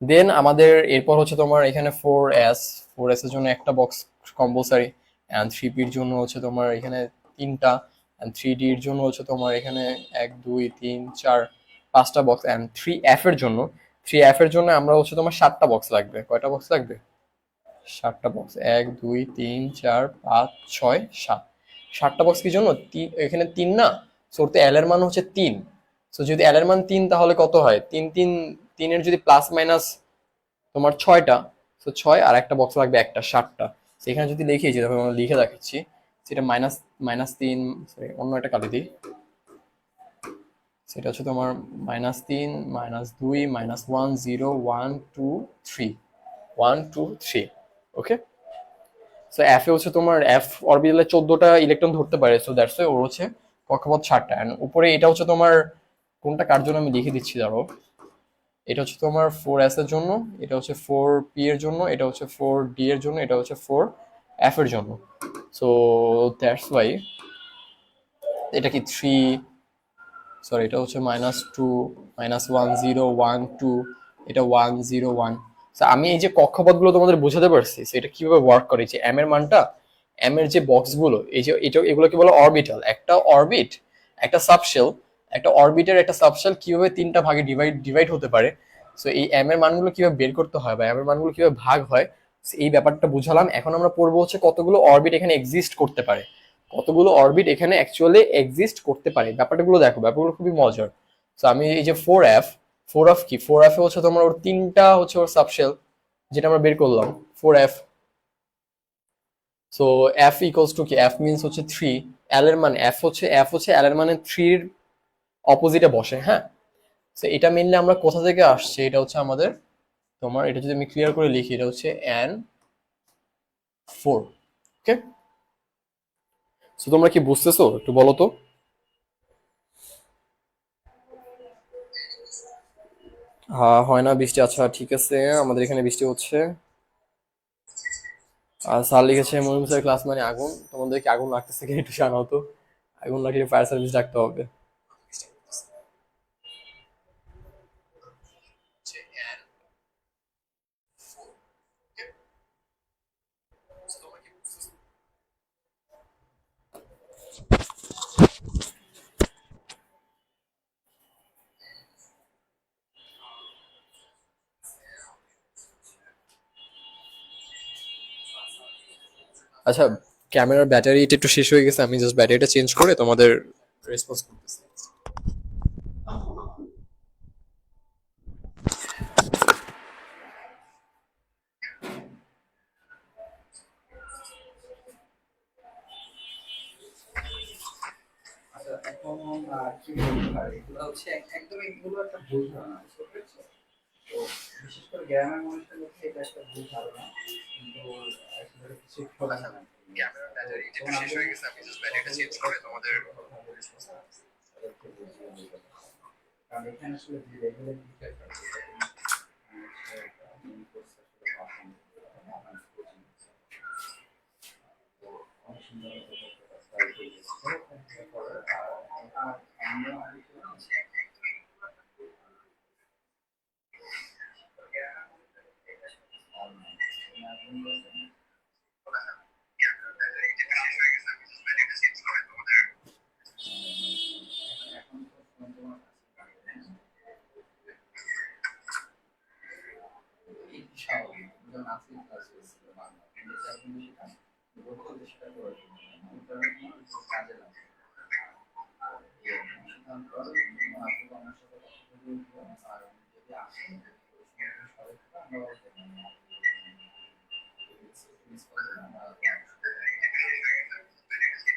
দেন আমাদের এরপর হচ্ছে তোমার এখানে 4s এর জন্য একটা বক্স কম্পালসারি, অ্যান্ড 3p এর জন্য হচ্ছে তোমার এখানে তিনটা, অ্যান্ড 3d এর জন্য হচ্ছে তোমার এখানে 1 2 3 4 5টা বক্স, অ্যান্ড 3f এর জন্য, 3f এর জন্য আমরা হচ্ছে তোমার 7টা বক্স লাগবে। কয়টা বক্স লাগবে? 7টা বক্স, 1 2 3 4 5 6 7। 7টা বক্স কি জন্য? এখানে 3 না, সো ওর তো এল এর মান হচ্ছে 3। সো যদি এল এর মান 3 তাহলে কত হয়? 3 এর যদি প্লাস মাইনাস তোমার 6টা, তো 6 আর একটা বক্স লাগবে একটা, 7টা। সেখানে যদি লিখি, যেভাবে আমরা লিখে দেখাচ্ছি, সেটা -3, সরি অন্য একটা কালি দিই, সেটা হচ্ছে তোমার -3 -2 -1 0 1 2 3 1 2 3। ওকে, সো এফ এ হচ্ছে তোমার এফ অরবিটালে 14টা ইলেকট্রন ধরতে পারে, সো দ্যাটস ওর হচ্ছে কক্ষপথ 7টা। এন্ড উপরে এটা হচ্ছে তোমার কোনটা কার জন্য আমি লিখে দিচ্ছি দাঁড়ো, এটা হচ্ছে তোমার 4s এর জন্য, এটা হচ্ছে 4p এর জন্য, এটা হচ্ছে 4d এর জন্য, এটা হচ্ছে 4f এর জন্য। সো দ্যাটস ওয়াই এটা কি 3, সরি এটা হচ্ছে -2 -1 0 1 2, এটা 1 0 1। আমি এই যে কক্ষপথগুলো তোমাদের বোঝাতে পারছি সেটা কিভাবে ওয়ার্ক করে, যে এম এর মানটা, এম এর যে বক্সগুলো, এই যে এটা এগুলোকে বলে অরবিটাল। একটা অরবিট, একটা সাবশেল, একটা অরবিটের একটা সাবশেল কিভাবে তিনটা ভাগে ডিভাইড হতে পারে, সো এই এম এর মানগুলো কিভাবে বের করতে হয় বা এম এর মানগুলো কিভাবে ভাগ হয়, so এই ব্যাপারটা বুঝালাম। এখন আমরা পড়বো হচ্ছে কতগুলো অরবিট এখানে এক্সিস্ট করতে পারে, কতগুলো অরবিট এখানে অ্যাকচুয়ালি এক্সিস্ট করতে পারে। ব্যাপারগুলো দেখো, ব্যাপারগুলো খুবই মজার। তো আমি এই যে 4f কি, 4f এ হচ্ছে তোমার ওর তিনটা হচ্ছে ওর সাবশেল, যেটা আমরা বের করলাম 4f। So f equals to কি, f মিন্স হচ্ছে 3, এল এর মান f হচ্ছে এল এর মানে 3 এর অপোজিটে বসে, হ্যাঁ। তো এটা মেনলি আমরা কোথা থেকে আসছে, এটা হচ্ছে আমাদের তোমার, এটা যদি আমি ক্লিয়ার করে লিখি, এটা হচ্ছে n4। ওকে, সো তোমরা কি বুঝতেছো একটু বলো তো? হ্যাঁ, হয় না বৃষ্টি, আচ্ছা ঠিক আছে, আমাদের এখানে বৃষ্টি হচ্ছে। আর স্যার লিখেছে মনিম স্যার ক্লাস মানে আগুন, তোমাদেরকে আগুন লাগতেছে কিনা একটু জানাও তো, আগুন লাগলে ফায়ার সার্ভিস ডাকতে হবে। আচ্ছা, ক্যামেরার ব্যাটারিটা একটু শেষ হয়ে গেছে, আমি জাস্ট ব্যাটারিটা চেঞ্জ করে তোমাদের রেসপন্স করতেছি। আচ্ছা, এখন কি বলতে পারি, এগুলো হচ্ছে একদম এগুলো একটা ভুল ধারণা, বুঝতে পেরেছো? তো বিশেষ করে গ্রামের মানুষের মধ্যে এটা একটা ভুল ধারণা, কিন্তু আসলে কিছু করা যায় না। ক্যামেরার তো ব্যাটারিটা একটু যেমন শেষ হয়ে গেছে, আমি জাস্ট ব্যাটারিটা চেঞ্জ করে তোমাদের তাদেরকে বুঝিয়ে দিতে হবে। কারণ এখানে আসলে যে রেগুলার টিচার আছে, তো অনেক সুন্দর স্বাভাবিক যেমন আজকে ক্লাস হয়েছিল বাংলা ইংরেজি একদম সেটা বলতে সেটা করার জন্য কাজে লাগে সিদ্ধান্ত আপনি আমার সাথে কথা বলে আর যদি আসেন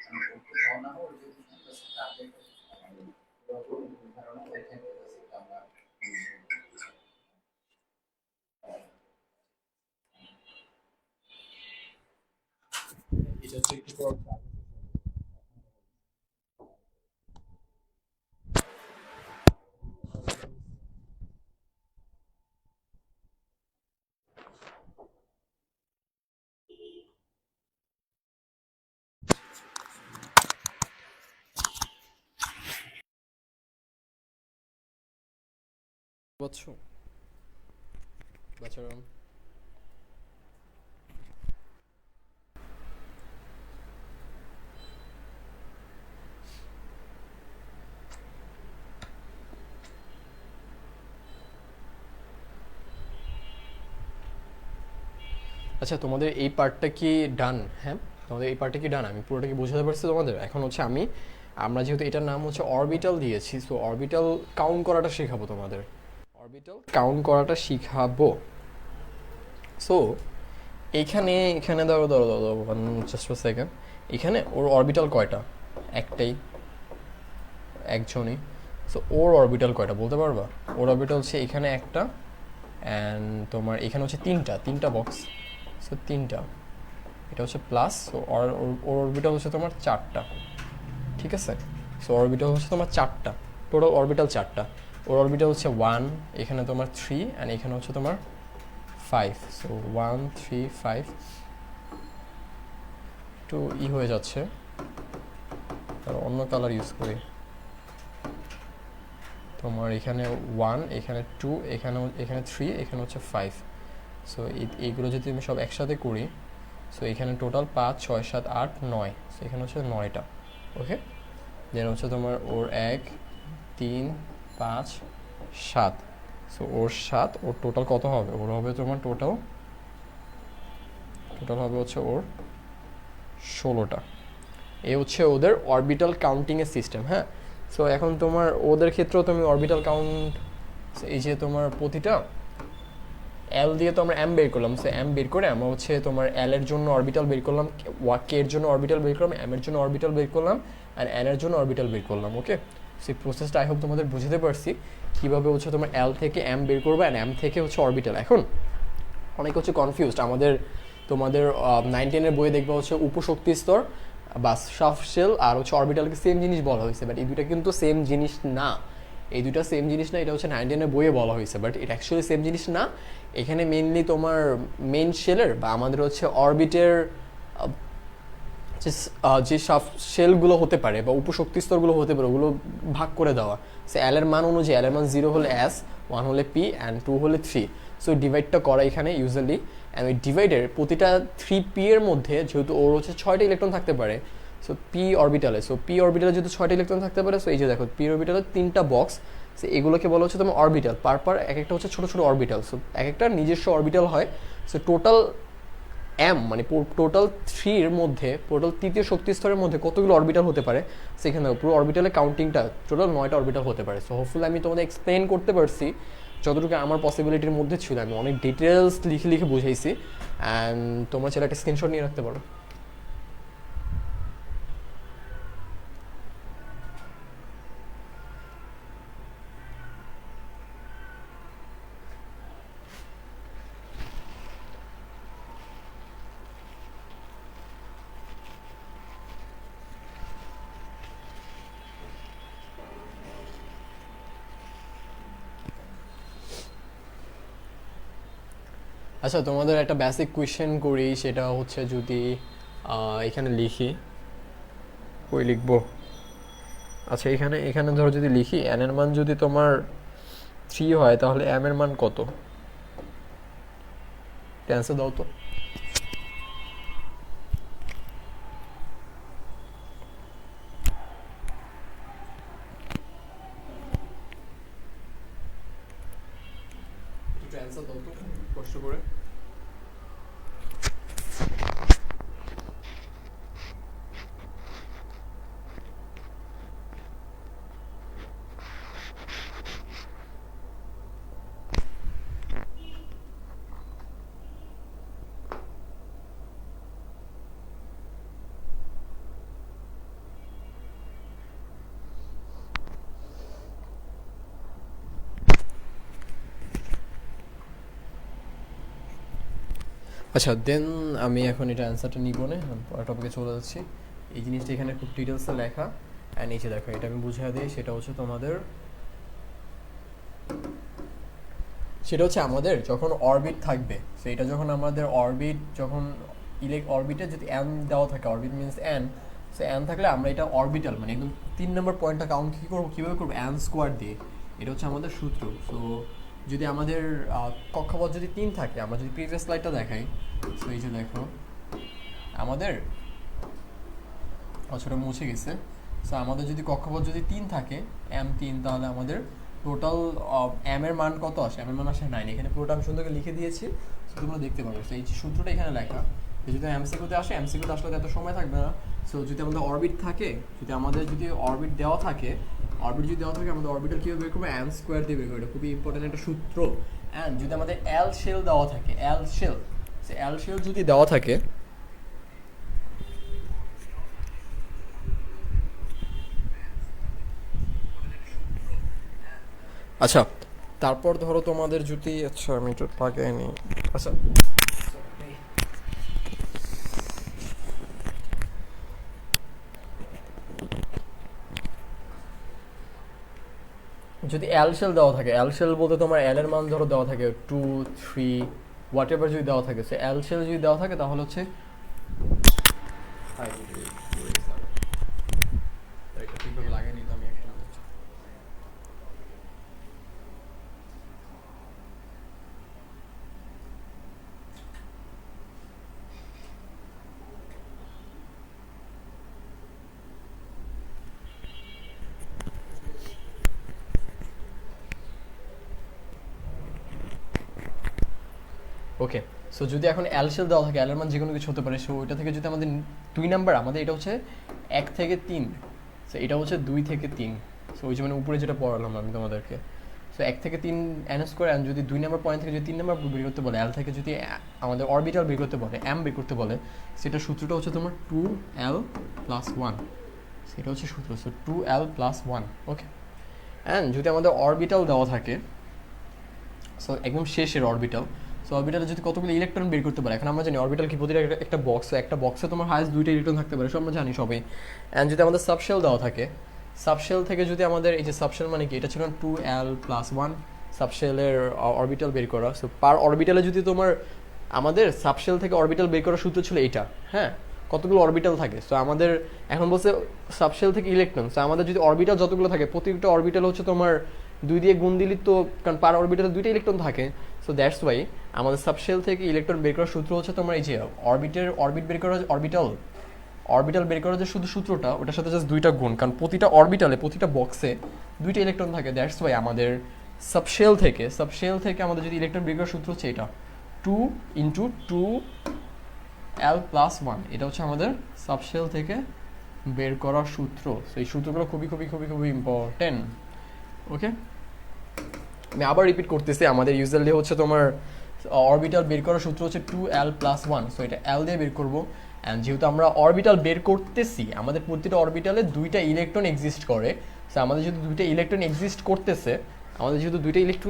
আমরা ধারণা হোক যদি কাজে ধারণা আমরা এটা তো একটু পর বুঝছো বাচ্চারা। আচ্ছা তোমাদের এই পার্টটা কি ডান? হ্যাঁ, তোমাদের এই পার্টটা কি ডান? আমি পুরোটা কি বোঝাতে পারছি তোমাদের? এখন হচ্ছে আমরা যেহেতু এটার নাম হচ্ছে অরবিটাল দিয়েছি, সো অরবিটাল কাউন্ট করাটা শেখাবো তোমাদের। অরবিটাল কাউন্ট করাটা শিখাবো। সো এইখানে এখানে ধরো ধরো ধরো জাস্ট ফর সেকেন্ড, এখানে ওর অরবিটাল কয়টা? একটাই, একজনই। সো ওর অরবিটাল কয়টা বলতে পারবা? ওর অরবিটাল হচ্ছে এখানে একটা, অ্যান্ড তোমার এখানে হচ্ছে তিনটা, তিনটা বক্স। সো তিনটা, এটা হচ্ছে প্লাস। সো ওর অরবিটাল হচ্ছে তোমার চারটা, ঠিক আছে? সো অরবিটাল হচ্ছে তোমার চারটা, টোটাল অরবিটাল চারটা। ওর অরবিটাল হচ্ছে 1, এখানে তোমার 3, অ্যান্ড এখানে হচ্ছে তোমার 5। সো 1 3 5 একটু হয়ে যাচ্ছে, তার অন্য কালার ইউজ করি। তোমার এখানে 1, এখানে 2, এখানে 3, এখানে হচ্ছে 5। সো এইগুলো যদি আমি সব একসাথে করি, সো এখানে টোটাল 5 6 7 8 9। সো এখানে হচ্ছে 9টা। ওকে, দেন হচ্ছে তোমার ওর 1 3 5 7। সো ওর 7, ওর টোটাল কত হবে? ওর হবে তোমার টোটাল হবে হচ্ছে ওর 16টা। এ হচ্ছে ওদের অরবিটাল কাউন্টিংয়ের সিস্টেম। হ্যাঁ, সো এখন তোমার ওদের ক্ষেত্রেও তুমি অরবিটাল কাউন্ট, এই যে তোমার প্রতিটা এল দিয়ে তো আমরা এম বের করলাম, সো এম বের করে আমরা হচ্ছে তোমার এল এর জন্য অরবিটাল বের করলাম, কে এর জন্য অরবিটাল বের করলাম, এম এর জন্য অরবিটাল বের করলাম, আর এন এর জন্য অরবিটাল বের করলাম। ওকে, সেই প্রসেসটা আই হোপ তোমাদের বুঝতে পারছি কীভাবে হচ্ছে তোমার এল থেকে এম বের করবে, অ্যান্ড এম থেকে হচ্ছে অরবিটাল। এখন অনেক হচ্ছে কনফিউজড, তোমাদের 9-10-এর বইয়ে দেখবা হচ্ছে উপশক্তি স্তর বা সাফ শেল আর হচ্ছে অরবিটালকে সেম জিনিস বলা হয়েছে, বাট এই দুইটা কিন্তু সেম জিনিস না। এই দুইটা সেম জিনিস না, এটা হচ্ছে 9-10-এর বইয়ে বলা হয়েছে, বাট এটা অ্যাকচুয়ালি সেম জিনিস না। এখানে মেইনলি তোমার মেইন শেলের বা আমাদের হচ্ছে অরবিটের যে সাফ শেলগুলো হতে পারে বা উপশক্তি স্তরগুলো হতে পারে, ওগুলো ভাগ করে দেওয়া। সে এল এর মান অনুযায়ী, এল এর মান 0 হলে এস, 1 হলে পি, অ্যান্ড 2 হলে 3। সো ডিভাইডটা করা এখানে ইউজুয়ালি, অ্যান্ড ওই ডিভাইডের প্রতিটা 3p এর মধ্যে যেহেতু ওর হচ্ছে 6টা ইলেকট্রন থাকতে পারে, সো পি অরবিটালে, যেহেতু 6টা ইলেকট্রন থাকতে পারে, সো এই যে দেখো পি অরবিটালে 3টা বক্স। সো এগুলোকে বলা হচ্ছে তোমার অরবিটাল, পার এক একটা হচ্ছে ছোটো ছোটো অরবিটাল। সো এক একটা নিজস্ব অরবিটাল হয়। সো টোটাল এম মানে টোটাল 3-এর মধ্যে, টোটাল তৃতীয় শক্তি স্তরের মধ্যে কতগুলো অরবিটাল হতে পারে, সেখানে পুরো অরবিটালের কাউন্টিংটা টোটাল 9টা অরবিটাল হতে পারে। সো হোপফুলি আমি তোমাদের এক্সপ্লেন করতে পারছি যতটুকু আমার পসিবিলিটির মধ্যে ছিল। আমি অনেক ডিটেলস লিখে লিখে বুঝাইছি, অ্যান্ড তোমার ছেলে একটা স্ক্রিনশট নিয়ে রাখতে পারো। আচ্ছা, তোমাদের একটা বেসিক কোয়েশ্চেন করি, সেটা হচ্ছে যদি এখানে লিখি, কই লিখবো? আচ্ছা, এখানে এখানে ধরো যদি লিখি এন এর মান যদি তোমার 3 হয়, তাহলে এম এর মান কত? অ্যান্সার দাও তো। একটু অ্যান্সার দাও তো কষ্ট করে। আচ্ছা, দেন আমি এখন এটা অ্যান্সারটা নিব না, পরের টপিকে চলে যাচ্ছি। এই জিনিসটা এখানে খুব ডিটেলসে লেখা, অ্যান্ড এই যে দেখো এটা আমি বুঝিয়ে দিই। সেটা হচ্ছে আমাদের যখন অরবিট থাকবে, সেটা যখন আমাদের অরবিট যখন অরবিটে যদি এন দেওয়া থাকে, orbit means N, so N থাকলে আমরা এটা অরবিটাল মানে একদম 3 নম্বর পয়েন্টটা কাউন্ট কী করবো, কীভাবে করবো, এন স্কোয়ার দিয়ে। এটা হচ্ছে আমাদের সূত্র। সো যদি আমাদের কক্ষপথ যদি 3 থাকে, আমরা যদি প্রিভিয়াস স্লাইডটা দেখাই, সো এই যে দেখো আমাদের ওটা মুছে গেছে। সো আমাদের যদি কক্ষপথ যদি 3 থাকে, m3, তাহলে আমাদের টোটাল এম এর মান কত আসে, এম এর মান আসে 9। এখানে পুরোটা আমি সুন্দর করে লিখে দিয়েছি, সো তোমরা দেখতে পারো। সো এই সূত্রটা এখানে লেখা। যদি এমসিকিউতে আসে, এমসিকিউতে আসলে এত সময় থাকবে না। সো যদি আমাদের অরবিট থাকে, যদি অরবিট দেওয়া থাকে, আমাদের অরবিটাল কীভাবে বের করবো, এন স্কোয়ার দিয়ে বের করবো। এটা খুবই ইম্পর্টেন্ট একটা সূত্র। অ্যান্ড যদি আমাদের এল শেল দেওয়া থাকে, এল শেল যদি দেওয়া থাকে, আচ্ছা তারপর ধরো তোমাদের যদি, আচ্ছা আমি একটু পাকাই নি, আচ্ছা যদি এল শেল দেওয়া থাকে, এল শেল বলতে তোমার এল এর মান ধরো দেওয়া থাকে 2, 3 হোয়াট এভার যদি দেওয়া থাকে, সে এল শেল যদি দেওয়া থাকে তাহলে হচ্ছে ঠিকভাবে লাগেনি তো আমি একটা ওকে। সো যদি এখন এল শেল দেওয়া থাকে, এল এর মান যে কোনো কিছু হতে পারে, সো ওইটা থেকে যদি আমাদের 2 নাম্বার, আমাদের এটা হচ্ছে 1 থেকে 3, সো এটা হচ্ছে 2 থেকে 3। সো ওই যে মানে উপরে যেটা পড়ালাম আমি তোমাদেরকে, সো 1 থেকে 3 এন স্কোয়ার, অ্যান্ড যদি 2 নাম্বার পয়েন্ট থেকে যদি 3 নাম্বার বের করতে বলে, এল থেকে যদি আমাদের অরবিটাল বের করতে বলে, এম বের করতে বলে, সেটা সূত্রটা হচ্ছে তোমার 2l + 1। সেটা হচ্ছে সূত্র। So 2l + 1। ওকে। অ্যান্ড যদি আমাদের অরবিটাল দেওয়া থাকে, সো একদম শেষের অরবিটাল, সো অরবিটালে যদি কতগুলো ইলেকট্রন বের করতে পারে, এখন আমরা জানি অরবিটাল কি প্রতিটা একটা বক্স, একটা বক্সে তোমার হাইস্ট 2টা ইলেকট্রন থাকতে পারে, সব আমরা জানি সবাই। অ্যান্ড যদি আমাদের সাবশেল দেওয়া থাকে, সাবশেল থেকে যদি আমাদের এই যে সাবশেল মানে কি, এটা ছিল 2l + 1 সাবশেলের অরবিটাল বের করা। সো পার অরবিটালে যদি তোমার আমাদের সাবশেল থেকে অরবিটাল বের করার সূত্র ছিল এইটা, হ্যাঁ, কতগুলো অরবিটাল থাকে। সো আমাদের এখন বলছে সাবশেল থেকে ইলেকট্রন, সো আমাদের যদি অরবিটাল যতগুলো থাকে, প্রতিটা অরবিটাল হচ্ছে তোমার 2 দিয়ে গুণ দিলি তো, কারণ পার অরবিটালে 2টা ইলেকট্রন থাকে। সো দ্যাটস ওয়াই আমাদের সাবশেল থেকে ইলেকট্রন বের করার সূত্র হচ্ছে তোমার এই যে অরবিট বের করা, অরবিটাল বের করার যে শুধু সূত্রটা, ওটার সাথে জাস্ট 2টা গুণ, কারণ প্রতিটা অরবিটালে, প্রতিটা বক্সে 2টা ইলেকট্রন থাকে। দ্যাটস ওয়াই আমাদের সাবশেল থেকে আমাদের যদি ইলেকট্রন বের করার সূত্র হচ্ছে এটা 2 × 2l + 1। এটা হচ্ছে আমাদের সাবশেল থেকে বের করার সূত্র। সো এই সূত্রগুলো খুবই খুবই খুবই খুবই ইম্পর্টেন্ট। ওকে, আমি আবার রিপিট করতেছি, আমাদের ইউজুয়ালি হচ্ছে তোমার অরবিটাল বের করার সূত্র হচ্ছে 2l + 1। সো এটা l দিয়ে বের করবো। অ্যান্ড যেহেতু আমরা অরবিটাল বের করতেছি, আমাদের প্রতিটা অরবিটালে 2টা ইলেকট্রন এক্সিস্ট করে। সো আমাদের যেহেতু 2টা ইলেকট্রন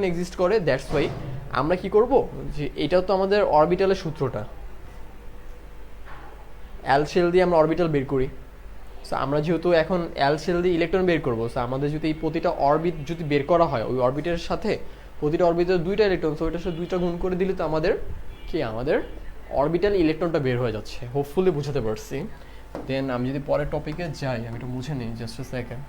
এক্সিস্ট করে, দ্যাটস ওয়াই আমরা কি করব, যে এটাও তো আমাদের অরবিটালের সূত্রটা, এল শেল দিয়ে আমরা অরবিটাল বের করি। সো আমরা যেহেতু এখন এল শেল দিয়ে ইলেকট্রন বের করবো, সো আমাদের যদি এই প্রতিটা অরবিট যদি বের করা হয়, ওই অরবিটের সাথে প্রতিটা অরবিটের 2টা ইলেকট্রন, সো ওইটার সাথে 2টা গুণ করে দিলে তো আমাদের অরবিটাল ইলেকট্রনটা বের হয়ে যাচ্ছে। হোপফুলি বুঝাতে পারছি। দেন আমি যদি পরের টপিকে যাই, আমি একটু মুছে নিই জাস্ট আ সেকেন্ড।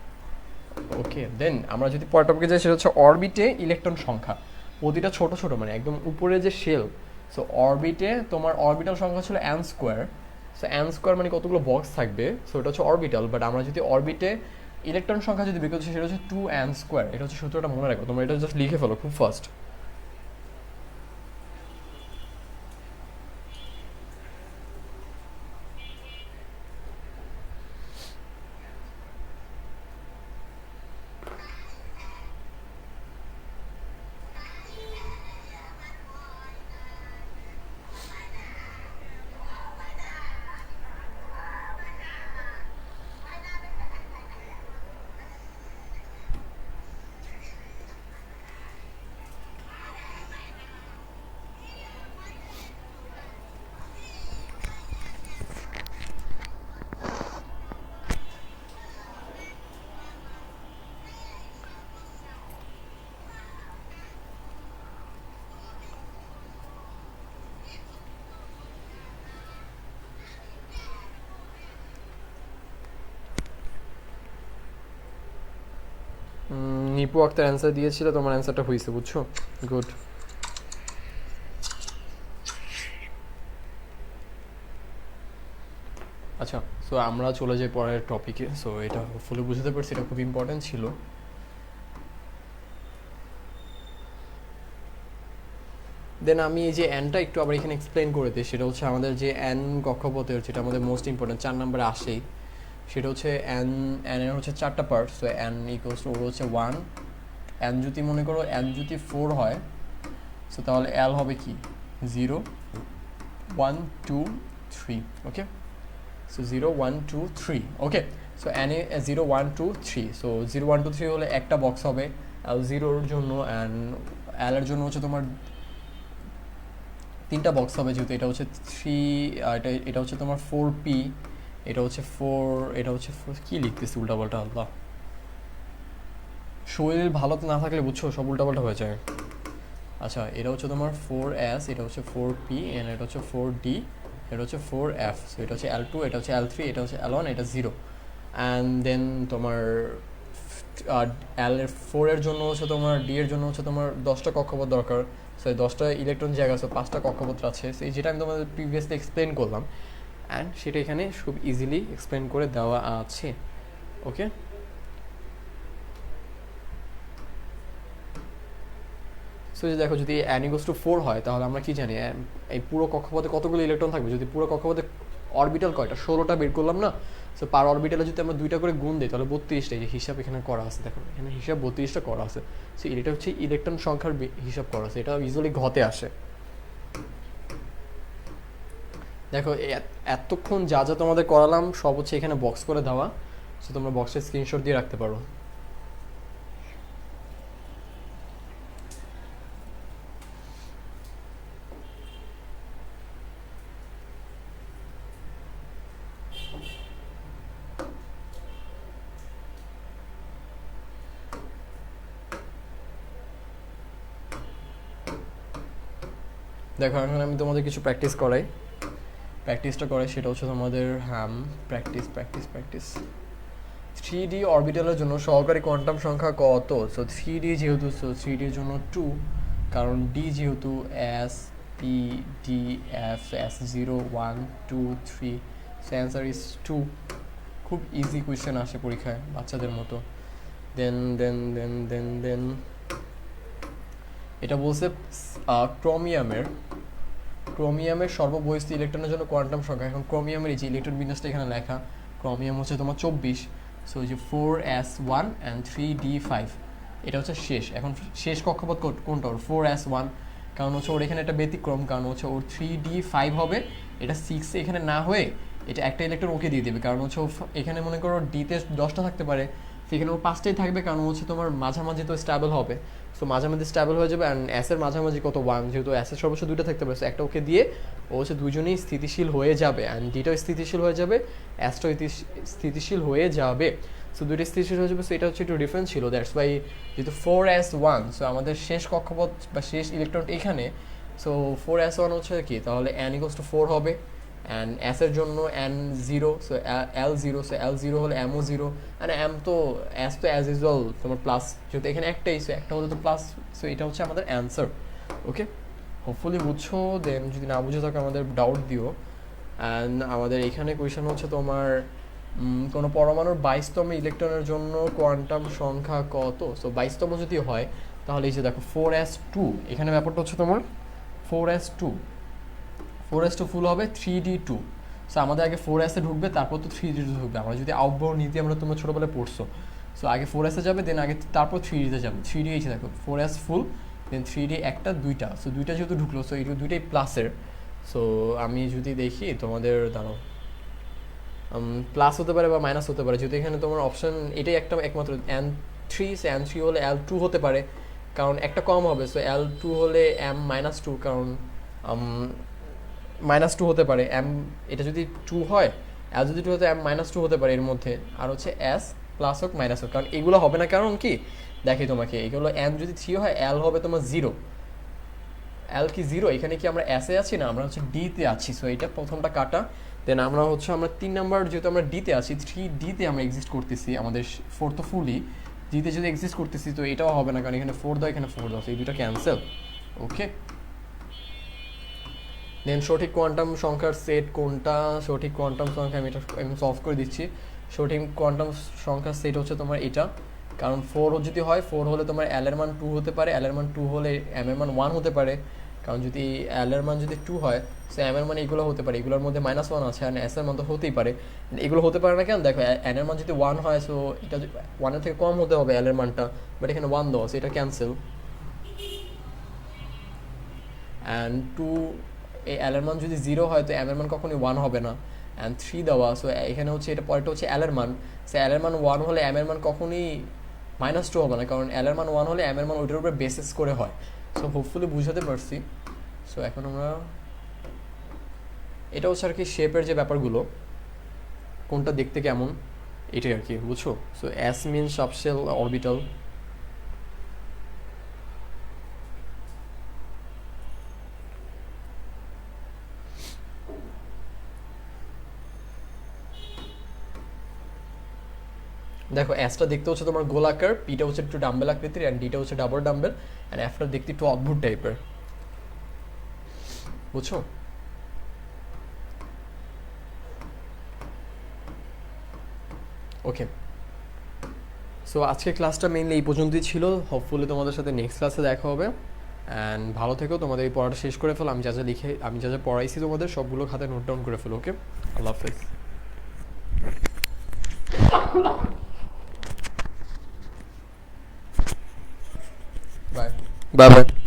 ওকে, দেন আমরা যদি পরের টপিকে যাই, সেটা হচ্ছে অরবিটে ইলেকট্রন সংখ্যা। প্রতিটা ছোট ছোট মানে একদম উপরে যে শেল, সো অরবিটে তোমার অরবিটাল সংখ্যা ছিল N square. So N square মানে কতগুলো বক্স থাকবে, সো এটা হচ্ছে অরবিটাল। বাট আমরা যদি অরবিটে ইলেকট্রন সংখ্যা যদি বের করছি, সেটা হচ্ছে 2n²। এটা হচ্ছে সূত্রটা মনে রাখো, তোমরা এটা জাস্ট লিখে ফেলো খুব ফাস্ট। নিপু আক্তার অ্যান্সার দিয়েছিল, তোমার অ্যান্সারটা হয়েছে, বুঝছো? গুড। আচ্ছা, সো আমরা চলে যাই পরের টপিকে। সো এটা হোপফুলি বুঝতে পারছি, এটা খুব ইম্পর্টেন্ট ছিল। দেন আমি এই যে অ্যানটা একটু আবার এখানে এক্সপ্লেন করে দিই। সেটা হচ্ছে আমাদের যে অ্যান কক্ষপথের, যেটা আমাদের মোস্ট ইম্পর্টেন্ট 4 নম্বরে আসেই, সেটা হচ্ছে অ্যানের হচ্ছে 4টা part. So n equals to ওর হচ্ছে 1। অ্যান যদি মনে করো অ্যান যদি 4 হয়, সো তাহলে এল হবে কি 0 1 2 3। ওকে, সো 0 1 2 3। ওকে, সো অ্যানে 0 1 2 3। সো 0 1 2 3 হলে একটা বক্স হবে এল জিরোর জন্য, অ্যান্ড এল এর জন্য হচ্ছে তোমার 3টা বক্স হবে, যেহেতু এটা হচ্ছে 3, এটা হচ্ছে তোমার 4p, এটা হচ্ছে 4, এটা হচ্ছে 4, কি লিখতেছি উল্টাপাল্টা, আল্লাহ, শরীর ভালো না থাকলে বুঝছো সব উল্টাপাল্টা হয়ে যায়। আচ্ছা, এটা হচ্ছে তোমার 4s, এটা হচ্ছে 4p, এন্ড এটা হচ্ছে 4d, এটা হচ্ছে 4f। সো এটা হচ্ছে L2, এটা হচ্ছে L3, এটা হচ্ছে L1, এটা 0। অ্যান্ড দেন তোমার L এর 4 এর জন্য হচ্ছে তোমার, ডি এর জন্য হচ্ছে তোমার 10টা কক্ষপথ দরকার। সো 10টা ইলেকট্রন জায়গা আছে, 5টা কক্ষপথ আছে। সো যেটা আমি তোমাদের প্রিভিয়াসলি এক্সপ্লেন করলাম, অ্যান্ড সেটা এখানে খুব ইজিলি এক্সপ্লেন করে দেওয়া আছে। ওকে, সো যে দেখো, যদি n ইকুয়ালস টু 4 হয়, তাহলে আমরা কি জানি এই পুরো কক্ষপথে কতগুলো ইলেকট্রন থাকবে? যদি পুরো কক্ষপথে অরবিটাল কয়টা, 16টা বের করলাম না? সো পার অরবিটালে যদি আমরা 2টা করে গুণ দিই, তাহলে 32টা। এই যে হিসাব এখানে করা আছে, দেখো এখানে হিসাব 32টা করা আছে। সো এটা হচ্ছে ইলেকট্রন সংখ্যার হিসাব করা আছে, এটা ইউজুয়ালি ঘতে আসে। দেখো এতক্ষণ যা যা তোমাদের করালাম সব হচ্ছে এখানে বক্স করে দেওয়া। সো তোমরা বক্সের স্ক্রিনশট দিয়ে রাখতে পারো। দেখো এখন আমি তোমাদের কিছু প্র্যাকটিস করাই। প্র্যাকটিসটা করাই সেটা হচ্ছে তোমাদের প্র্যাকটিস প্র্যাকটিস প্র্যাকটিস। 3D অরবিটালের জন্য সহকারী কোয়ান্টাম সংখ্যা কত? সো 3D যেহেতু, সো 3D এর জন্য 2, কারণ ডি যেহেতু S P D F S 0 1 2 3, so answer is 2। খুব ইজি কোয়েশ্চেন আসে পরীক্ষায় বাচ্চাদের মতো। দেন দেন দেন দেন দেন এটা বলছে ক্রোমিয়ামের সর্ববহিস্থ ইলেকট্রনের জন্য কোয়ান্টাম সংখ্যা। এখন ক্রোমিয়ামের এই যে ইলেকট্রন বিন্যাসটা এখানে লেখা, ক্রোমিয়াম হচ্ছে তোমার 24। সো এই যে 4s1 and 3d5, এটা হচ্ছে শেষ। এখন শেষ কক্ষপথ কোনটা? ওর 4s1, কারণ হচ্ছে ওর এখানে একটা ব্যতিক্রম, কারণ হচ্ছে ওর 3d5 হবে, এটা 6 এখানে না হয়ে এটা একটা ইলেকট্রন ওকে দিয়ে দেবে, কারণ হচ্ছে এখানে মনে করো ডিতে 10টা থাকতে পারে, সেখানে ওর 5টাই থাকবে, কারণ হচ্ছে তোমার মাঝামাঝি তো স্টেবল হবে। সো মাঝামাঝি স্টেবল হয়ে যাবে, অ্যান্ড এসের মাঝামাঝি কত 1, যেহেতু এসের সর্বোচ্চ 2টা থাকতে পারে, একটা ওকে দিয়ে ও হচ্ছে দুজনেই স্থিতিশীল হয়ে যাবে, অ্যান্ড ডিটাও স্থিতিশীল হয়ে যাবে, অ্যাসটাও স্থিতিশীল হয়ে যাবে। সো দুইটা স্থিতিশীল হয়ে যাবে। সো এটা হচ্ছে একটু ডিফারেন্স ছিল, দ্যাটস ওয়াই যেহেতু 4s1, সো আমাদের শেষ কক্ষপথ বা শেষ ইলেকট্রন এখানে। সো 4s1 হচ্ছে কি, তাহলে n ইকুয়ালস টু 4 হবে, অ্যান্ড এস এর জন্য n0, so l0, so l0 হলে mও 0, অ্যান্ড m তো s তো অ্যাজ ইউজুয়াল তোমার প্লাস, যেহেতু এখানে একটাই, সো একটা হলে তো প্লাস। সো এটা হচ্ছে আমাদের অ্যান্সার। ওকে, হোপফুলি বুঝছো। দেন যদি না বুঝে থাকো আমাদের ডাউট দিও। অ্যান্ড আমাদের এখানে কোয়েশন হচ্ছে তোমার কোনো পরমাণুর 22তম ইলেকট্রনের জন্য কোয়ান্টাম সংখ্যা কত? সো 22তম যদি হয়, তাহলে এই যে দেখো 4s2, এখানে ব্যাপারটা হচ্ছে তোমার 4s2 ফুল হবে 3d2। সো আমাদের আগে 4s এ ঢুকবে, তারপর তো 3d2 ঢুকবে। আমরা যদি আউটবাউন্ড নীতি আমরা তোমরা ছোটোবেলায় পড়ছো, সো আগে 4s এ যাবে, দেন আগে তারপর 3d তে যাবে। 3d এসে দেখো 4s ফুল, দেন 3d একটা 2টা, সো 2টা যেহেতু ঢুকলো, সো এই 2টাই প্লাসের। সো আমি যদি দেখি তোমাদের, দাঁড়াও, প্লাস হতে পারে বা মাইনাস হতে পারে, যেহেতু এখানে তোমার অপশন এটাই একটা একমাত্র n3, সো n3 হলে l2 হতে পারে, কারণ একটা কম হবে। সো l2 হলে m-2, কারণ -2 হতে পারে। এটা যদি 2 হয়, l যদি 2 হতে m-2 হতে পারে এর মধ্যে, আর হচ্ছে s প্লাস হোক মাইনাস হোক, কারণ এগুলো হবে না। কারণ কি, দেখি তোমাকে, এগুলো n যদি 3 হয়, l হবে তোমার 0। l কি 0? এখানে কি আমরা s এ আছি না, আমরা হচ্ছে d তে আছি। সো এটা প্রথমটা কাটা। দেন আমরা 3 নাম্বার, যেহেতু আমরা d তে আছি, 3d তে আমরা এক্সিস্ট করতেছি, আমাদের 4 তো ফুলই, জিতে যদি এক্সিস্ট করতেছি তো এটাও হবে না, কারণ এখানে 4 দাও এখানে 4 দাও, এই দুটো ক্যান্সেল। ওকে, দেন সঠিক কোয়ান্টাম সংখ্যার সেট কোনটা? সঠিক কোয়ান্টাম সংখ্যা আমি এটা সলভ করে দিচ্ছি। সঠিক কোয়ান্টাম সংখ্যার সেট হচ্ছে তোমার এটা, কারণ 4 যদি হয়, 4 হলে তোমার এল এর মান 2 হতে পারে, এল এর মান 2 হলে এম এর মান 1 হতে পারে, কারণ যদি এল এর মান যদি 2 হয় সো এম এর মান এগুলো হতে পারে, এগুলোর মধ্যে -1 আছে, আর এস এর মান তো হতেই পারে। এগুলো হতে পারে না কেন? দেখো এন এর মান যদি 1 হয় সো এটা 1 এর থেকে কম হতে হবে এল এর মানটা, বাট এখানে 1 দেওয়া আছে, এটা ক্যান্সেল। অ্যান্ড 2, এই এল এর মান যদি 0 হয় তো এম এর মান কখনোই 1 হবে না। অ্যান্ড 3 দেওয়া, সো এখানে হচ্ছে এটা পরেরটা হচ্ছে এল এর মান, সো এল এর মান 1 হলে এম এর মান কখনোই -2 হবে না, কারণ এল এর মান 1 হলে এম এর মান ওইটার উপরে বেসিস করে হয়। সো হোপফুলি বুঝাতে পারছি। সো এখন আমরা এটা হচ্ছে আর কি শেপের যে ব্যাপারগুলো, কোনটা দেখতে কেমন এটাই আর কি, বুঝছো? সো এস মিন সাবশেল অরবিটাল। দেখো এসটা দেখতে হচ্ছে তোমার গোলাকার, পিটা হচ্ছে একটু ডাম্বেল আকৃতির, অ্যান্ড ডিটা হচ্ছে ডাবল ডাম্বেল, অ্যান্ড এফটা দেখতে একটু অদ্ভুত টাইপের, বুঝছো? ওকে, সো আজকের ক্লাসটা মেইনলি এই পর্যন্তই ছিল। হোপফুলি তোমাদের সাথে নেক্সট ক্লাসে দেখা হবে, অ্যান্ড ভালো থেকো। তোমাদের এই পড়াটা শেষ করে ফেলো, আমি যা যা পড়াইছি তোমাদের সবগুলো খাতায় নোট ডাউন করে ফেলো। ওকে, আল্লাহ হাফেজ, বাই বাই বাই।